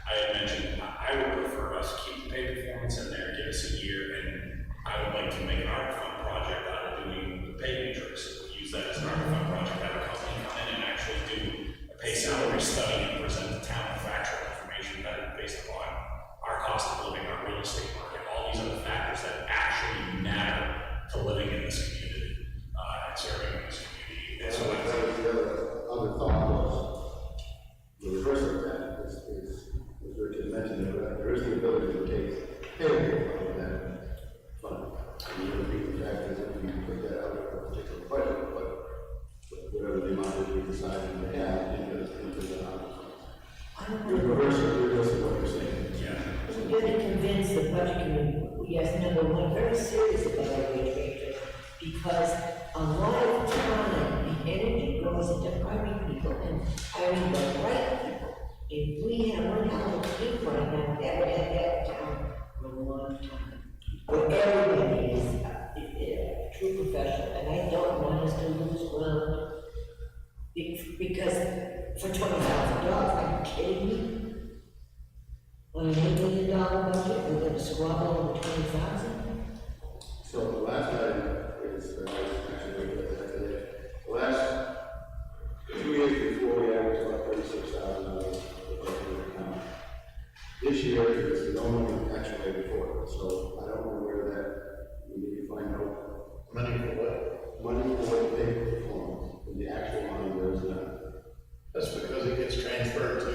I had mentioned I would prefer us to keep the pay performance in there, give us a year, and I would like to make an art fund project out of doing the pay matrix. We'll use that as an art fund project, have a company come in and actually do a pay salary study and present the town with factual information that is based upon our cost of living, our real estate market, all these other factors that actually matter to living in this community, and serving in this community. And so The other thought was, the reverse of that is as Richard mentioned, there is the ability to take pay out of that fund. And you would be the fact that if we put that out of a particular budget, but whatever the amount that we decide to have into the fund. You're reversing what you're saying. yeah. I'm going to convince the budget committee, yes, number one, very serious about our wage matrix, because a lot of time, the energy goes into hiring people and hiring the right people. If we have one hell of a team right now, that would have that down for a long time. Where everybody is a true professional, and I don't want us to lose ground. Because for $20,000, are you kidding me? On $1 million budget, years, there's no money actually for it, so I don't know where that, we need to find out. Money for what? Money for what they perform, and the actual money there is not. That's because it gets transferred to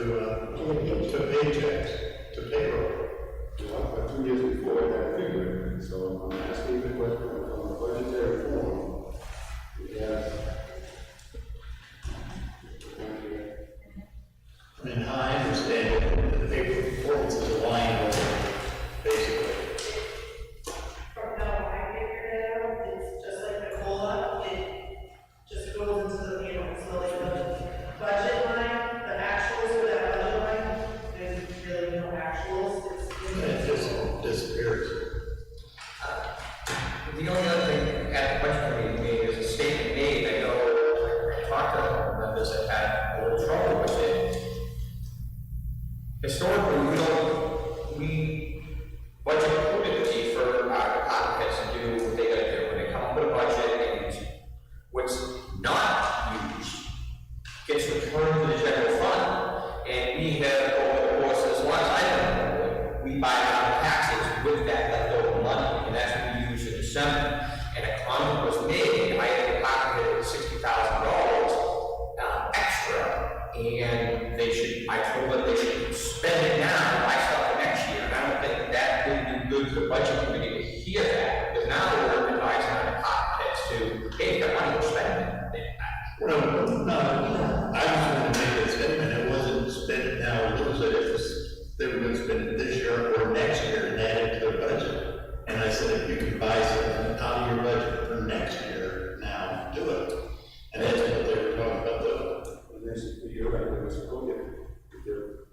paychecks, to payroll. Well, but 2 years before that figure, so I'm asking the question from the budgetary form. Yes. I mean, how I understand it, the pay performance is a line item, basically. From how I figured it out, it's just like the COLA, it just goes into the payroll, so like the budget line, the actuals for that budget line, there's really no actuals, It just disappears. The only other thing at the budget committee meeting is a statement made, I know, I talked to members that had a little trouble with it. Historically, we budget prudently for our department heads to do what they gotta do, when they come up with a budget, and what's not used gets returned to the general fund, and we have, over the course, as long as I remember, we buy our taxes with that leftover money, and that's what we use in December. And a comment was made, I had a department head with $60,000 extra, and they should, I told them they should spend it now, buy stuff for next year, and I don't think that would do good for the budget committee to hear that, because now we're advising our department heads to, hey, if you got money, we'll spend it. No, I was going to make this statement, it wasn't spent now, lose it, it was, they were going to spend it this year or next year and add it to their budget. And I said, if you can buy something out of your budget for next year, now do it. And that's what they were talking about doing. And this, you're right, there was a go get.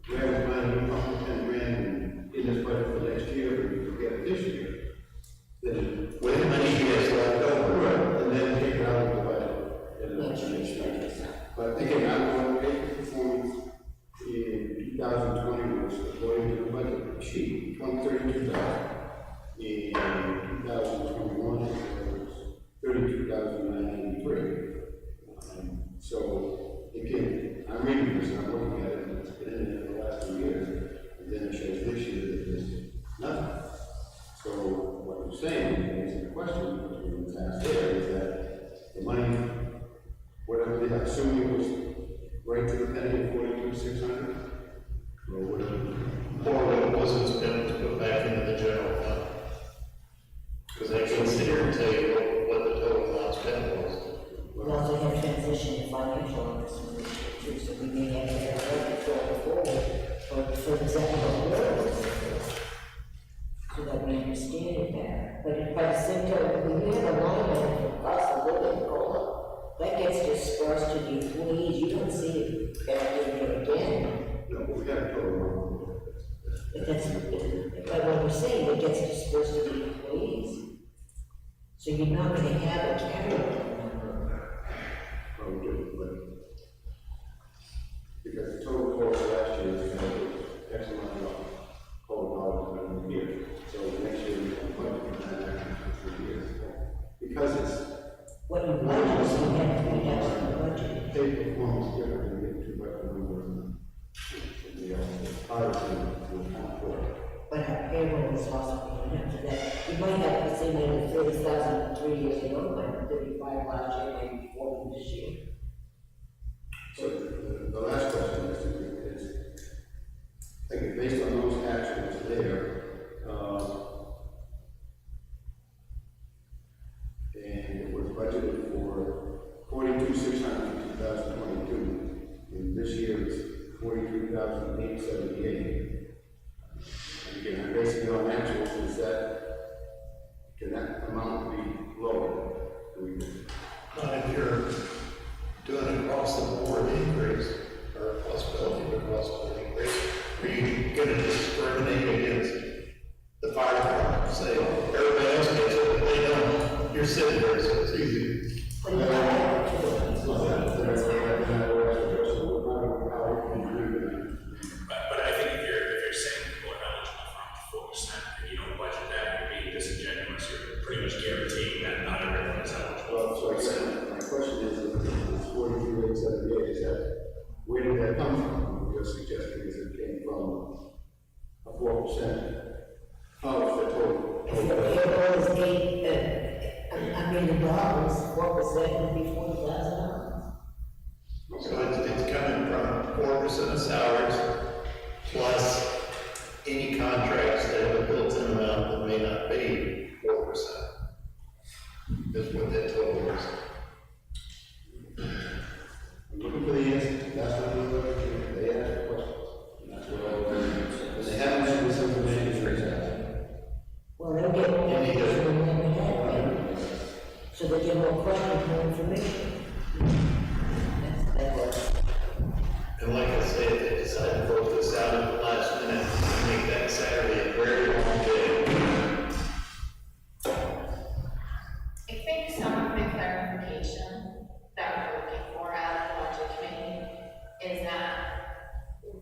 We haven't planned to come 10 grand in this budget for next year, but we forget it this year. Then, With the money he has left over, and then take it out of the budget. And then it's next year. But again, I want to make performance in 2020 was according to the budget sheet, 32,000. In 2021, it was 32,993. So, again, I'm reading this, and I'm looking at it, and it's been in there for the last 2 years, and then it shows this year that there's nothing. So, what I'm saying, answering the question, which was asked there, is that the money, whatever they assuming was right to the penny of 42,600, or whatever. or what it wasn't spent to put back into the general fund. Because they can sit here and tell you what the total amount spent was. We also have transition to financial officers too, so we may have to have a budget going forward, for example, so that we understand it better. But by the same time, when you have a line item for cost of living, COLA, that gets dispersed to the employees, you don't see it back in there again. No, but we got to go. But that's, but what we're saying, it gets dispersed to the employees. So you're not gonna have a carryover number. Oh, good, but because the total cost last year is X amount of $100 in a year. So next year we can budget for that action for 3 years. Because it's What you budget, so you have to read out the budget. pay performance different than get 2 budget numbers and the higher to account for it. But our payroll is also going up to that. You might have the same amount of 30,000 3 years ago, but 35 last year, maybe 40 this year. So the last question is, I think based on those actions there, and it was budgeted for 42,600 in 2022, and this year is 43,878. And again, I'm basing it on actuals, is that, can that amount be lower? Not if you're doing across the board increase, or a possibility of across the board increase, are you gonna discriminate against the fire department, say, everybody else gets it, but they don't, you're sitting there, so it's easy. But you have to. But I think if you're saying people are eligible for 4%, and you don't budget that, you're being disingenuous, you're pretty much guaranteeing that not everyone is eligible. Well, so I said, my question is 43,878, is that, where did that come from? You're suggesting Of the total. If the payroll is $1,000,000, 4% would be $40,000. So it's coming from 4% of salaries plus any contracts that have a built-in amount that may not be 4%. Is what that total is. I'm looking for the answer, that's what we're looking for, they ask the questions. And that's what all we're doing. And they haven't given us information for exactly. Well, they'll get more information than we have, right? So they get more questions, more information. That works. And like I said, they decided to vote this out at the last minute and make that Saturday a very long day. I think some of the clarification that we're looking for out of the budget committee is that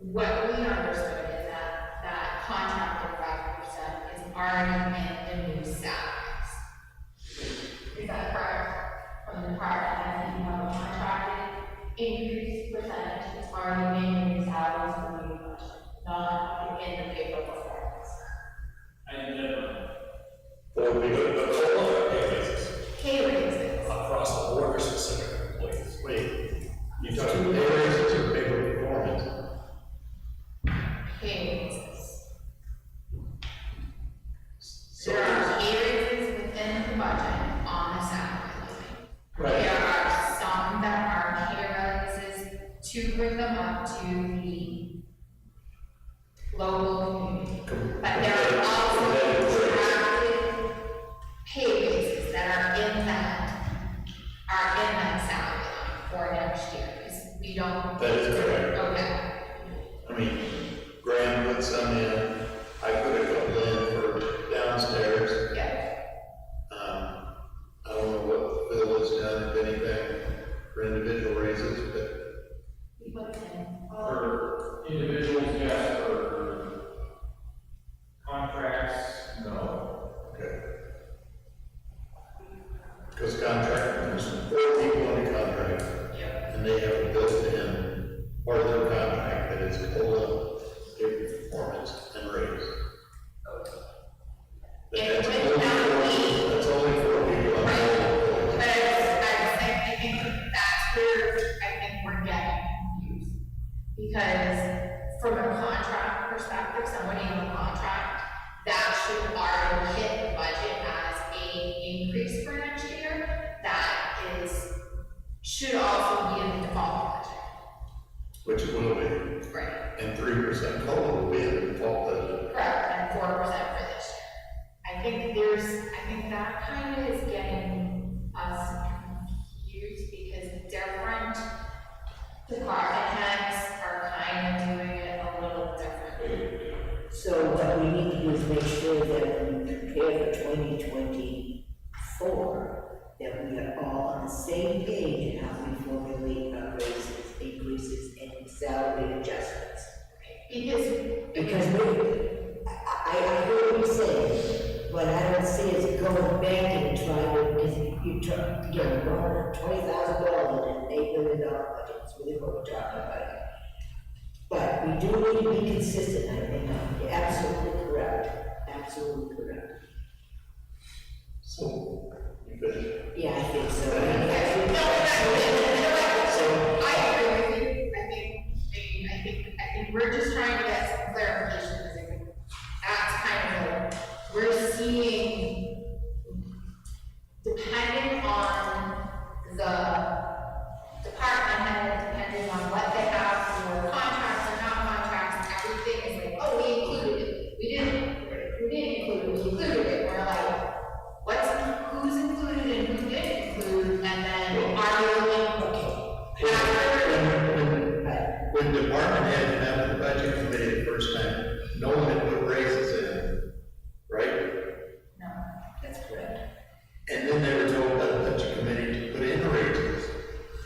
what we understood is that contract of 5% is already in the new salaries. Is that correct? From the department, that you have a contracted increase percentage, it's already in the new salaries for the new budget, not in the paper performance. I never, Or we go to Pay raises. across the board or specific employees. wait, you talking pay raises or pay performance? Pay raises. So There are pay raises within the budget on the salary line. Right. There are some that are pay raises to bring them up to the local community. But there are also contracted pay raises that are in that salary line for next year, because we don't. That is correct. Okay. I mean, Graham put some in, I put a couple in for downstairs. Yeah. I don't know what Phil has done, if anything, for individual raises, but We put it in. For individuals, yes, for contracts, no. okay. Because contract, there's 4 people on the contract, Yep. and they have a built-in part of their contract that is COLA, pay performance, and raise. But And that's with only that, that's only 4 people on the But I think that's where I think we're getting confused. Because from a contract perspective, somebody in the contract, that should already hit the budget as a increase for next year. That should also be in the default budget. which will be, Right. and 3% COLA will be in the default budget. Correct, and 4% for this year. I think that kind of is getting us confused because different department heads are kind of doing it a little differently. So what we need to do is make sure that when we prepare for 2024, that we are all on the same page in how we formulate our raises, increases, and salary adjustments. Because I heard what you're saying, but I don't see us going back and trying to, because you try, again, we're going $20,000 in an $8 million budget, that's really what we're talking about. But we do need to be consistent, I think, you're absolutely correct, absolutely correct. So, you finished? Yeah, I think so. I agree with you. I think we're just trying to get some clarification, because I think that's kind of like, we're seeing, depending on the department head, depending on what they have for contracts or not contracts, everything is like, oh, we included it. We didn't include it, we included it. We're like, who's included and who didn't include, and then are you looking after? When department head met with the budget committee the first time, no one had put raises in, right? No, that's correct. And then they were told by the budget committee to put in raises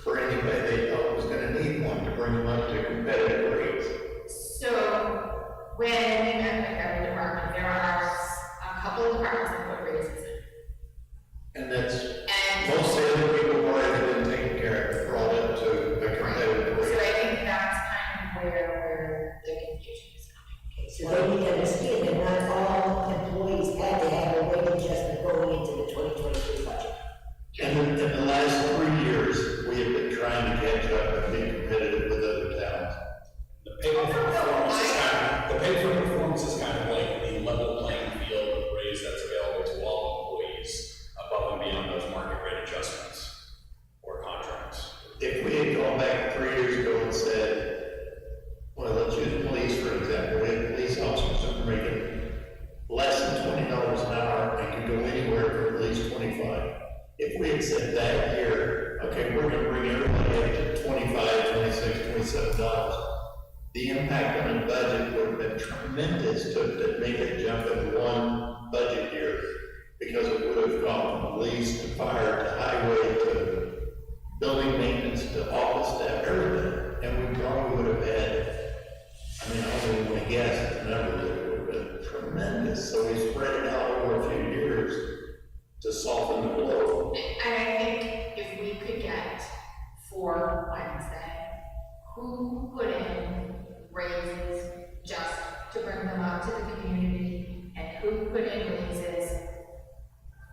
for anybody they thought was gonna need one to bring them up to competitive rates. So, when we met with every department, there are a couple of departments that put raises in. And that's, And most of the other people have already been taken care of, brought up to a competitive so rate. I think that's kind of where the confusion is coming. So they need to understand they're not if we had said that year, okay, we're gonna bring everybody up to $25, $26, $27, the impact on the budget would have been tremendous to make it jump in one budget year, because it would have gone from police to fire to highway to building maintenance to office staff, everything. And we probably would have had, I mean, I don't even want to guess at the number, that it would have been tremendous. So we spread it out over a few years to soften the blow. And I think if we could get for Wednesday, who put in raises just to bring them up to the community, and who put in raises as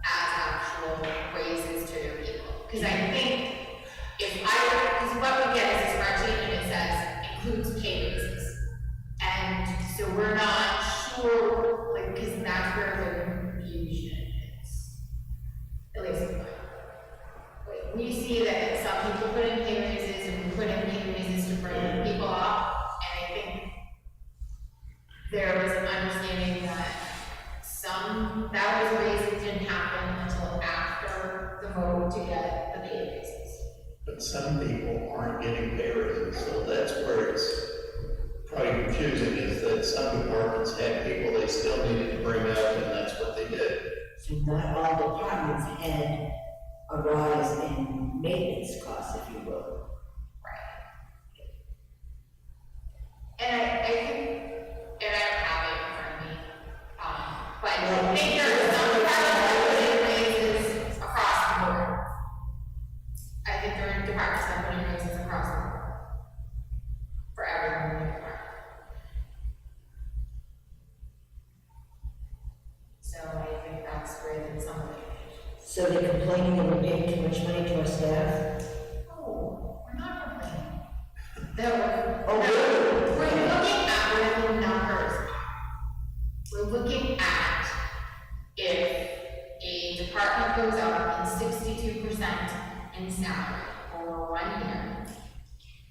actual raises to their people? Because I think because what we get is a spreadsheet and it says includes pay raises. And so we're not sure, like, because that's where the confusion is. At least in my like, we see that some people put in pay raises and we put in pay raises to bring people up. And I think there was an understanding that those raises didn't happen until after the vote to get the pay raises. But some people aren't getting pay raises, so that's where it's probably confusing, is that some departments had people they still needed to bring up, and that's what they did. So not all departments had a rise in maintenance costs, if you will. And I think, and I don't have it in front of me, but I think there are some departments that put in raises across the board. I think there are departments that put in raises across the board. For everyone in the department. So I think that's where some of it. So they're complaining that we're paying too much money to our staff? Oh, we're not complaining. Oh, We're looking at where the numbers are. We're looking at if a department goes up in 62% in salary over 1 year,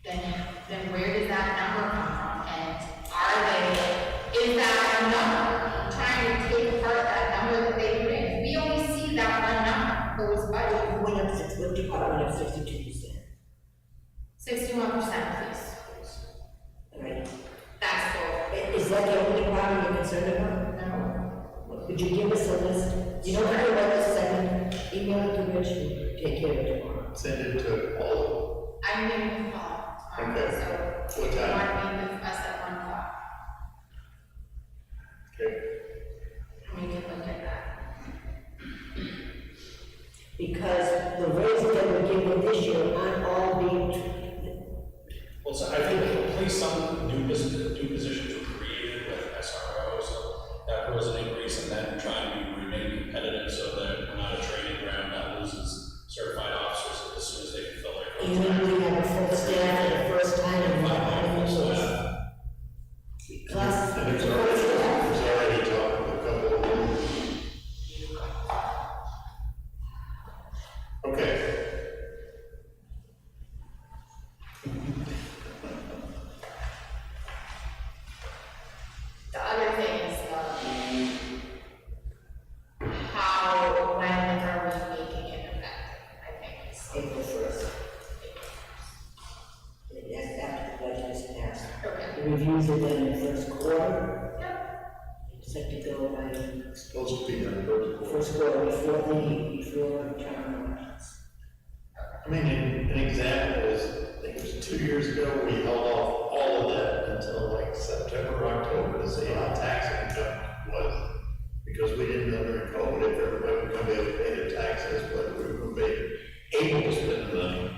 then where does that number come from? And is that a number? I'm trying to take apart that number that they put in. We only see that one number for this budget. what department went up 62%? 61%, please. All right. That's total. Is that the only department you're concerned about? No. Could you give us a list? Do you know how to write the second email to Rich and take care of it tomorrow? Send it to all I'm meeting with Paul tomorrow, Okay. so What you time? want to meet with us at 1 o'clock? Okay. And we can look at that. Because the raises that we're giving this year aren't all being, Well, so I think at least some new positions were created with SRO, so that was an increase in them trying to remain competitive so that we're not a training ground that loses certified officers as soon as they fulfill their even contract. we have a full staff for the first time in Five my months, life. so, Plus, And it's already talking to a couple of them. Okay. The other thing is, when are we making it effective, I think is. April 1st. That's after the budget is passed. Okay. The reviews are done in the first quarter. Yep. It's set to go by Supposed to be in the first quarter before town elections. I mean, an example is, I think it was 2 years ago, we held off all of that until like September, October to see how tax income was. Because we didn't know during COVID if everybody would come be able to pay their taxes, whether we would be able to spend the money.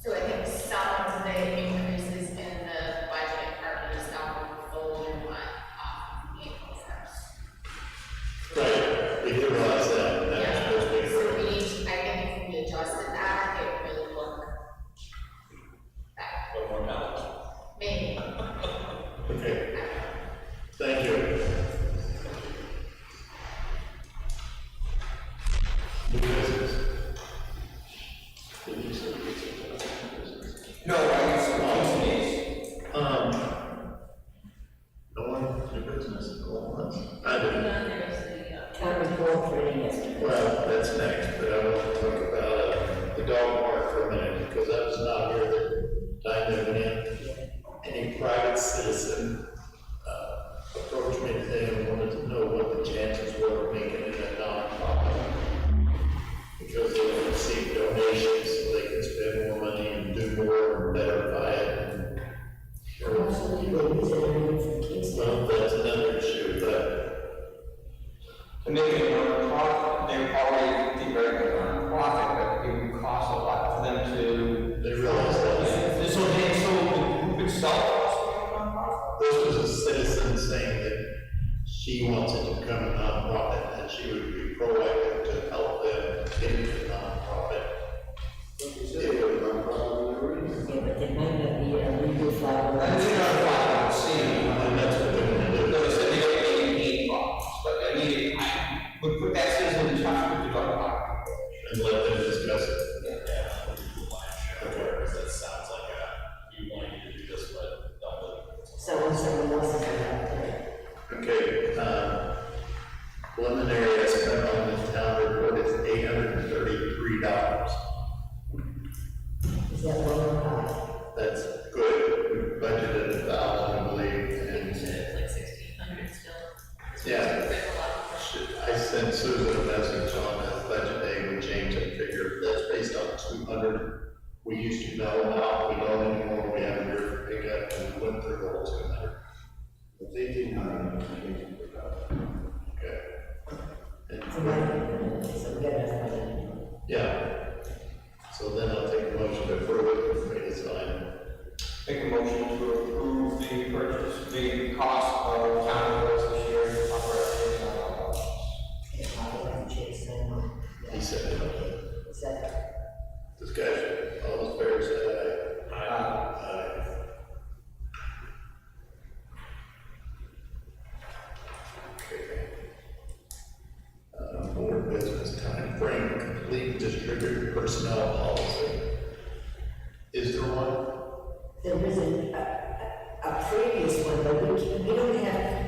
So I think some of the increases in the budget are just not full and what, April 1st. Right, we did realize that, and that was supposed to be So correct. we need, I think if we adjusted that, it would really look better. a little more balance. Maybe. Okay, thank you. New business. Did you say business? No, I guess some days. No one, new business, go on. I didn't. Town report incorporating it. Well, that's next, but I want to talk about the dog park for a minute, because I was not here the time they went in. Any private citizen approached me today and wanted to know what the chances were of making it a nonprofit. Because they would receive donations, so they could spend more money and do more and better by it. Absolutely, they use it from Kingston. Well, that's another issue, but To make it a non-profit, they're already theoretically a non-profit, but it would cost a lot for them to. they realize that. So the group itself also a non-profit? This was a citizen saying that she wants it to become a nonprofit, and she would be proactive to help them get into nonprofit. Yeah, but there might not be a legal flower. That's not a problem, see. And that's what they're gonna do. No, they said they don't need problems, but I mean, I would put that citizen in touch with the dog park. And let them discuss it. That sounds like you want to do this, but Someone else is out there. Okay, preliminary estimate on the town report is $833. Is that low or high? That's good. We budgeted 1,000, I believe, and It's like 1,600 still. yeah. There's a lot of I sent Susan a message on the budget day, we changed that figure, that's based on 200. We used to know, now we don't anymore, we have a year for pickup, and we went through the whole 200. It's 1,800. Okay. And, So we got enough money. yeah. So then I'll take a motion to approve it, for me to sign. Make a motion to approve the purchase, the cost of town roads this year, Yeah, I haven't changed that one. He said it. Is that? Discussion, all those fair say aye. Aye. Okay. Board business time frame, complete distributed personnel policy. Is there one? There was a previous one, but we don't have.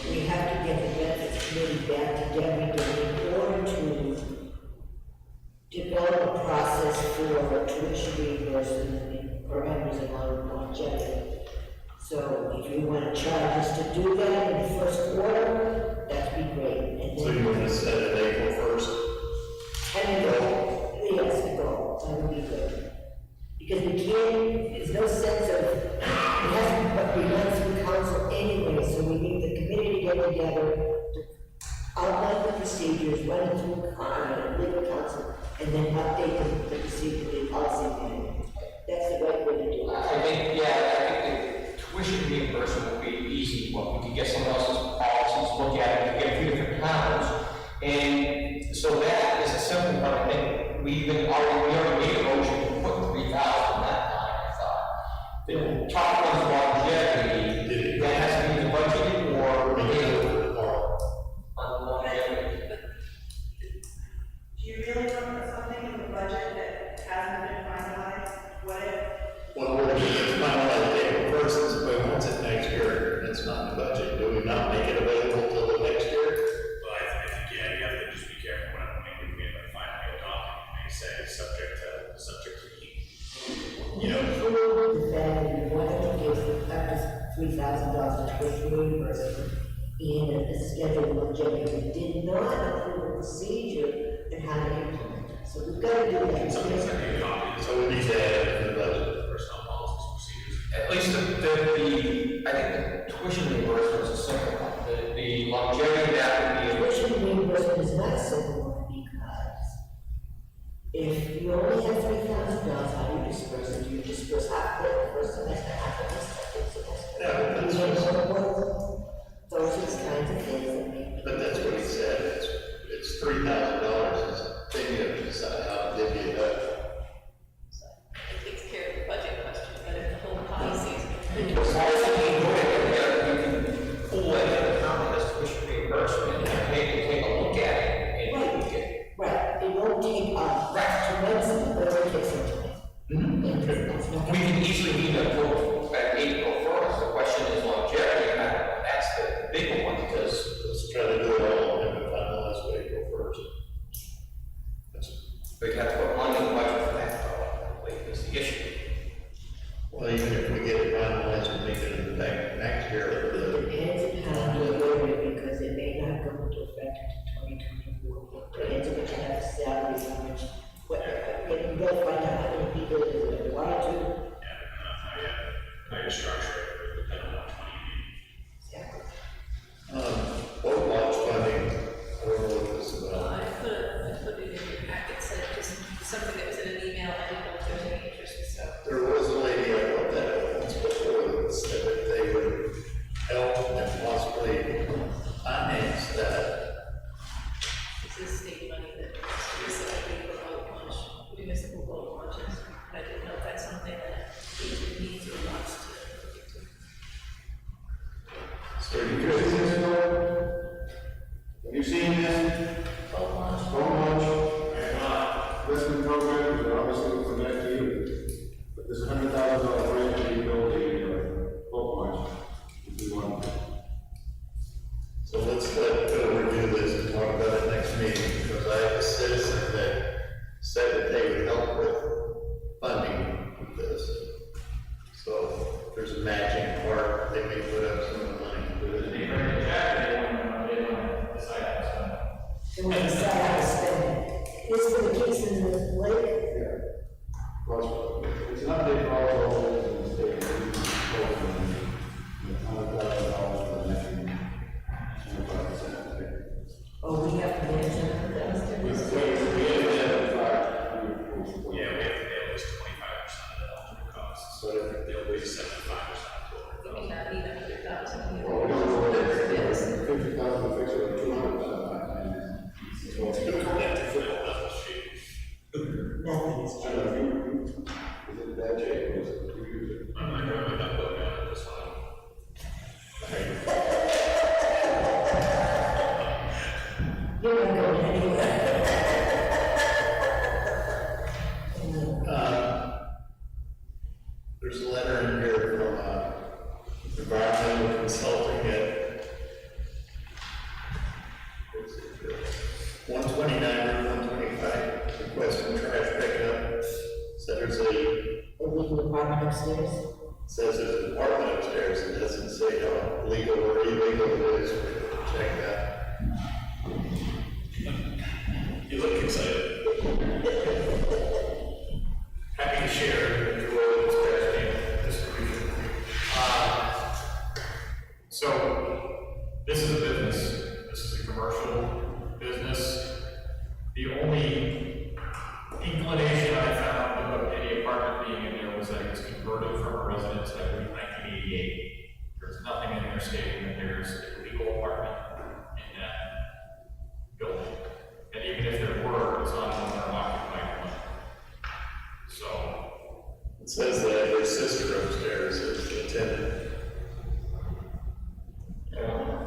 We have to get the benefits committee back together again in order to develop a process for tuition reimbursement for members of longevity. So if you want to charge us to do that in the first quarter, that'd be great. And So then- you want to set it April 1st? And the goal, yes, the goal, that would be good. Because we can't, there's no sense of, it hasn't, but we run through council anyway, so we need the committee to get together, to outline the procedures, run it through legal council, and then update the procedure, the policy manual. That's the right way to do it. I think the tuition reimbursement would be easy, well, we could get someone else's policies, look at it, get a few different towns. And so that is a simple part, I think, we already made a motion to put 3,000 in that line, I thought. The top one's longevity, that has to be the budget or on the longevity. Do you really want to put something in the budget that hasn't been finalized? What if? Well, we're just finalized April 1st, but once it's next year, and it's not in the budget, do we not make it available till the next year? Well, I think, yeah, you have to just be careful when we finally adopt it, may say subject to heat. You know, Include the fact that we wanted to give up to $3,000 to tuition reimbursement in a schedule of longevity. We did not approve a procedure and how to implement it. So we've got to do that. Something's gonna be adopted, so we need to add it in the budget. personnel policies, procedures. At least I think the tuition reimbursement is a simple one. The longevity, that would be. Tuition reimbursement is not a simple one because if you only have $3,000, how do you disperse it? Do you disperse half the first semester, half the second semester? Yeah, that's You what- know, those are the kinds of things that make. But that's what he said, it's $3,000, is a thing you have to decide how to divvy it up. It takes care of the budget question, but if the whole policy is. As long as we can go ahead and 2024. Depends on what you have salaries and which, what, you gotta find out how many people that want to. How you structure it, depending on 20. Boat launch funding, I don't know what this is about. I put it in your packet, said just something that was in an email, I didn't know if there was any interest, so. There was a lady I wrote that once before that said that they would help and possibly finance that. This is state money that specifically for boat launch, municipal boat launches. I didn't know if that's something that needs or wants to look into. So you guys seen this one? Have you seen this? Boat launch. Home launch, investment program, is obviously for next year. But there's $100,000 grant to rebuild the boat launch, if you want. So let's let Phil review this and talk about it next meeting, because I have a citizen that said that they would help with funding with this. So if there's a matching part, they may put up some of the money. They bring it back, they want to decide, so. They want to decide how to spend it. This is for the Kingston Lake. Yeah. Well, it's not big for all of us in the state. It's $100,000 for the next year. 25%. Oh, we have to manage that. Yeah, we have to pay at least 25% of the eligible costs, so they'll be 75% of You may not need 100,000. Well, we don't know what it is. 50,000 to fix it, or 200,000. Well, it's good to get to fill out the sheet. Nothing is I don't know, is it that shape, or is it too user? I'm not going to put down this one. You're not going anywhere. There's a letter in here from environmental consulting at 129 or 125, request for trash pickup. So there's A legal department upstairs. says there's an apartment upstairs, it doesn't say how legal or illegal it is, check that. You look excited. Happy to share your role as president distribution. So, this is a business. This is a commercial business. The only inclination I found about any apartment being in there was that it was converted from a residence back in 1988. There's nothing in there stating that there's a legal apartment in that building. And even if there were, it's not an owner-occupied one. So, It says that her sister upstairs is the tenant.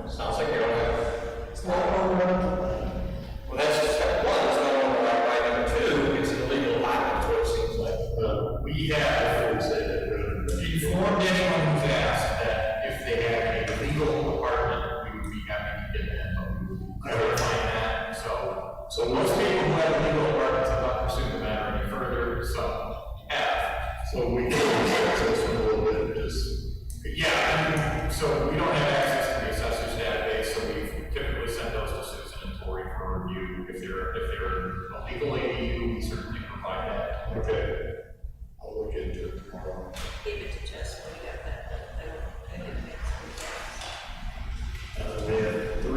Sounds like you don't have. It's not on one. Well, that's just step one, it's not on the right, number two, it's an illegal act, that's what it seems like. we have informed anyone who's asked that if they have a legal apartment, we would be happy to get that, but we would clarify that. So most people who have legal apartments have not pursued the matter any further, some have. So we can discuss this one a little bit, just. Yeah, so we don't have access to the assessor's database, so we typically send those to Susan and Tori for review. If they're a legal ADU, we certainly provide that. Okay. I'll look into it tomorrow. Gave it to Jess when we got that, I didn't make some. We have 3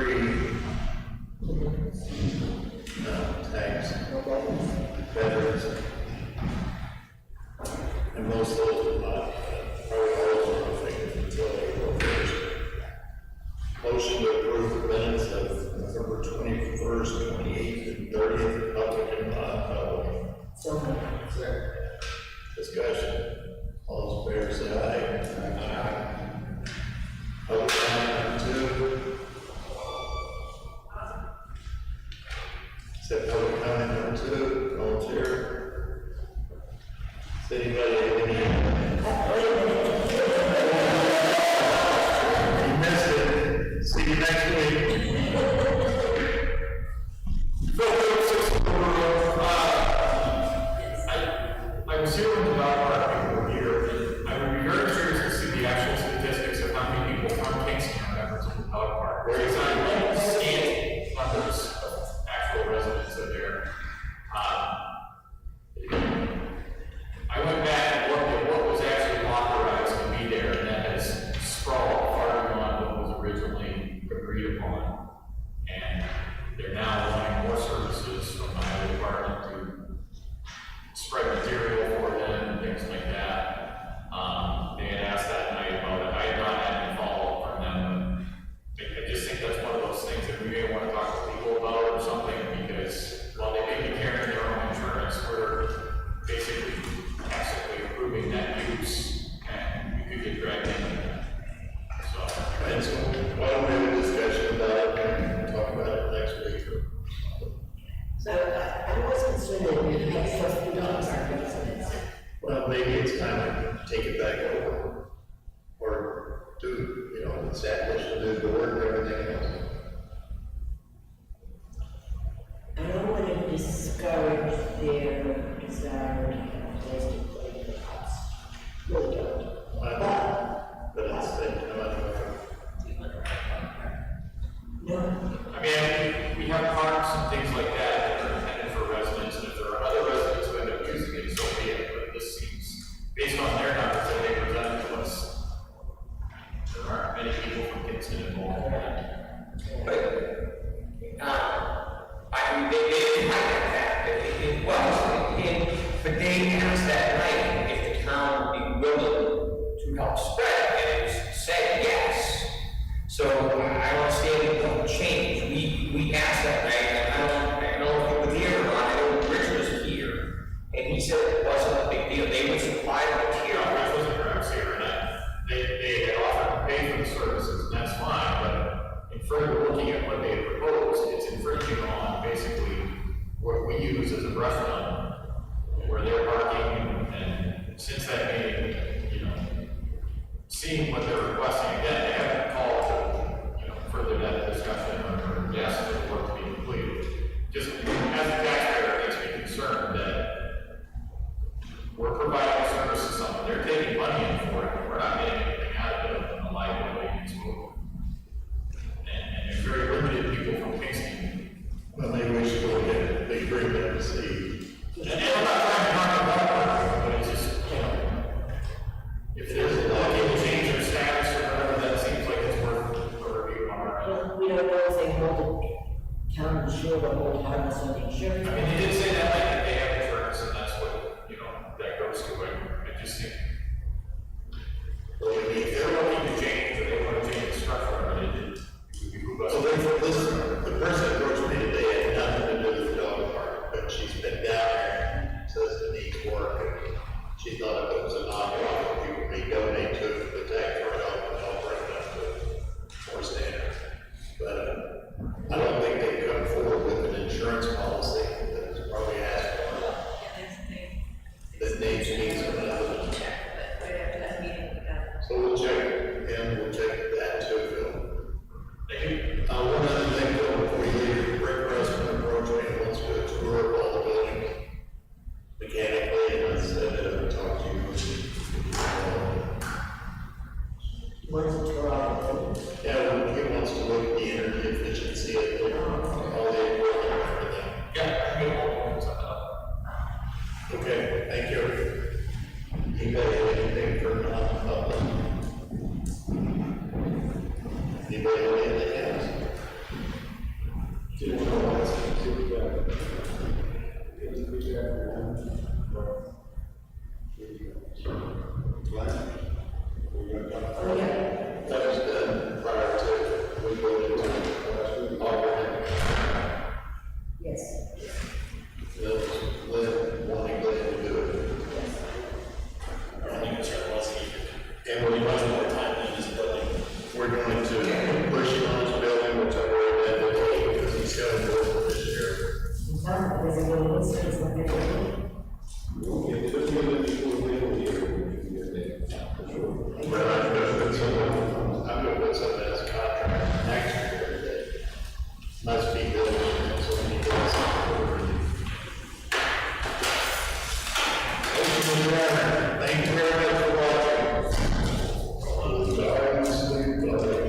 tags, veterans. And most of those are not, probably all of them are thinking until April 1st. Motion to approve the minutes of November 21st, 28th, and 30th, public and non-public. So moved. Discussion. All those in favor say aye. Aye. Public comment number 2. Said public comment number 2, volunteer. Does anybody have any? You missed it. See you next week. I was here when the dog park people were here, and I would be very curious to see the actual statistics of how many people from Kingston And so, why don't we have a discussion about it and talk about it next week? So I was concerned that we had such dogs our residents. Well, maybe it's time to take it back over, or do, you know, establish a new board and everything else. I don't want to discourage their desire to have a place to play the house. Really don't. But it's, No, I mean, we have parks and things like that that are intended for residents, and if there are other residents who end up using it, so be it, but this seems, based on their numbers that they presented to us, there aren't many people from Kingston involved in that. But, I mean, they highlight that, it was, but they asked that night if the town would be willing to help spread, and it was said yes. So I don't see any change, we asked that night, and I don't know if it was here or not, I know Rich was here, and he said it wasn't a big deal, they would supply the material. Rich wasn't perhaps here, and they had offered to pay for the services, and that's fine, but in further looking at what they had proposed, it's infringing on basically what we use as a restaurant, where they're parking, and since that meeting, you know, seeing what they're requesting, again, they haven't called to, you know, further that discussion or yes, for the work to be completed. Just as a taxpayer, it makes me concerned that we're providing service to someone, they're taking money in for it, we're not getting anything out of it in a liability exposure. And there's very limited people from Kingston. well, maybe we should go ahead, they bring them to see. And I'm not trying to knock it out, but it's just, you know, if there's a lot of people change their status or whatever, that seems like it's worth a review on our end. well, we don't know if they hold the town insured or hold harmless on the insurance. I mean, they did say that, like, they have insurance, and that's what, you know, that goes to it. I just think, well, I mean, if they're looking to change, or they want to change the structure of it, it would behoove us. So the person approached me today, had nothing to do with the dog park, but she's been down there, says it needs work, and she thought if it was a nonprofit, we would donate to it for the tax write-off, and help bring it up to more standards. But, I don't think they've come forward with an insurance policy that is probably asked for, that needs some other. So we'll check, and we'll check that too, Phil. Thank you. One other thing, Phil, before we leave, Rick Preston approached me and wants to do a tour of all the buildings mechanically, and I said that I would talk to you. What's the tour of the Yeah, well, he wants to look at the energy efficiency of all the equipment and everything. Yeah, I mean, something up. Okay, thank you. Anybody have anything for non-public? Anybody have anything else? Do you want to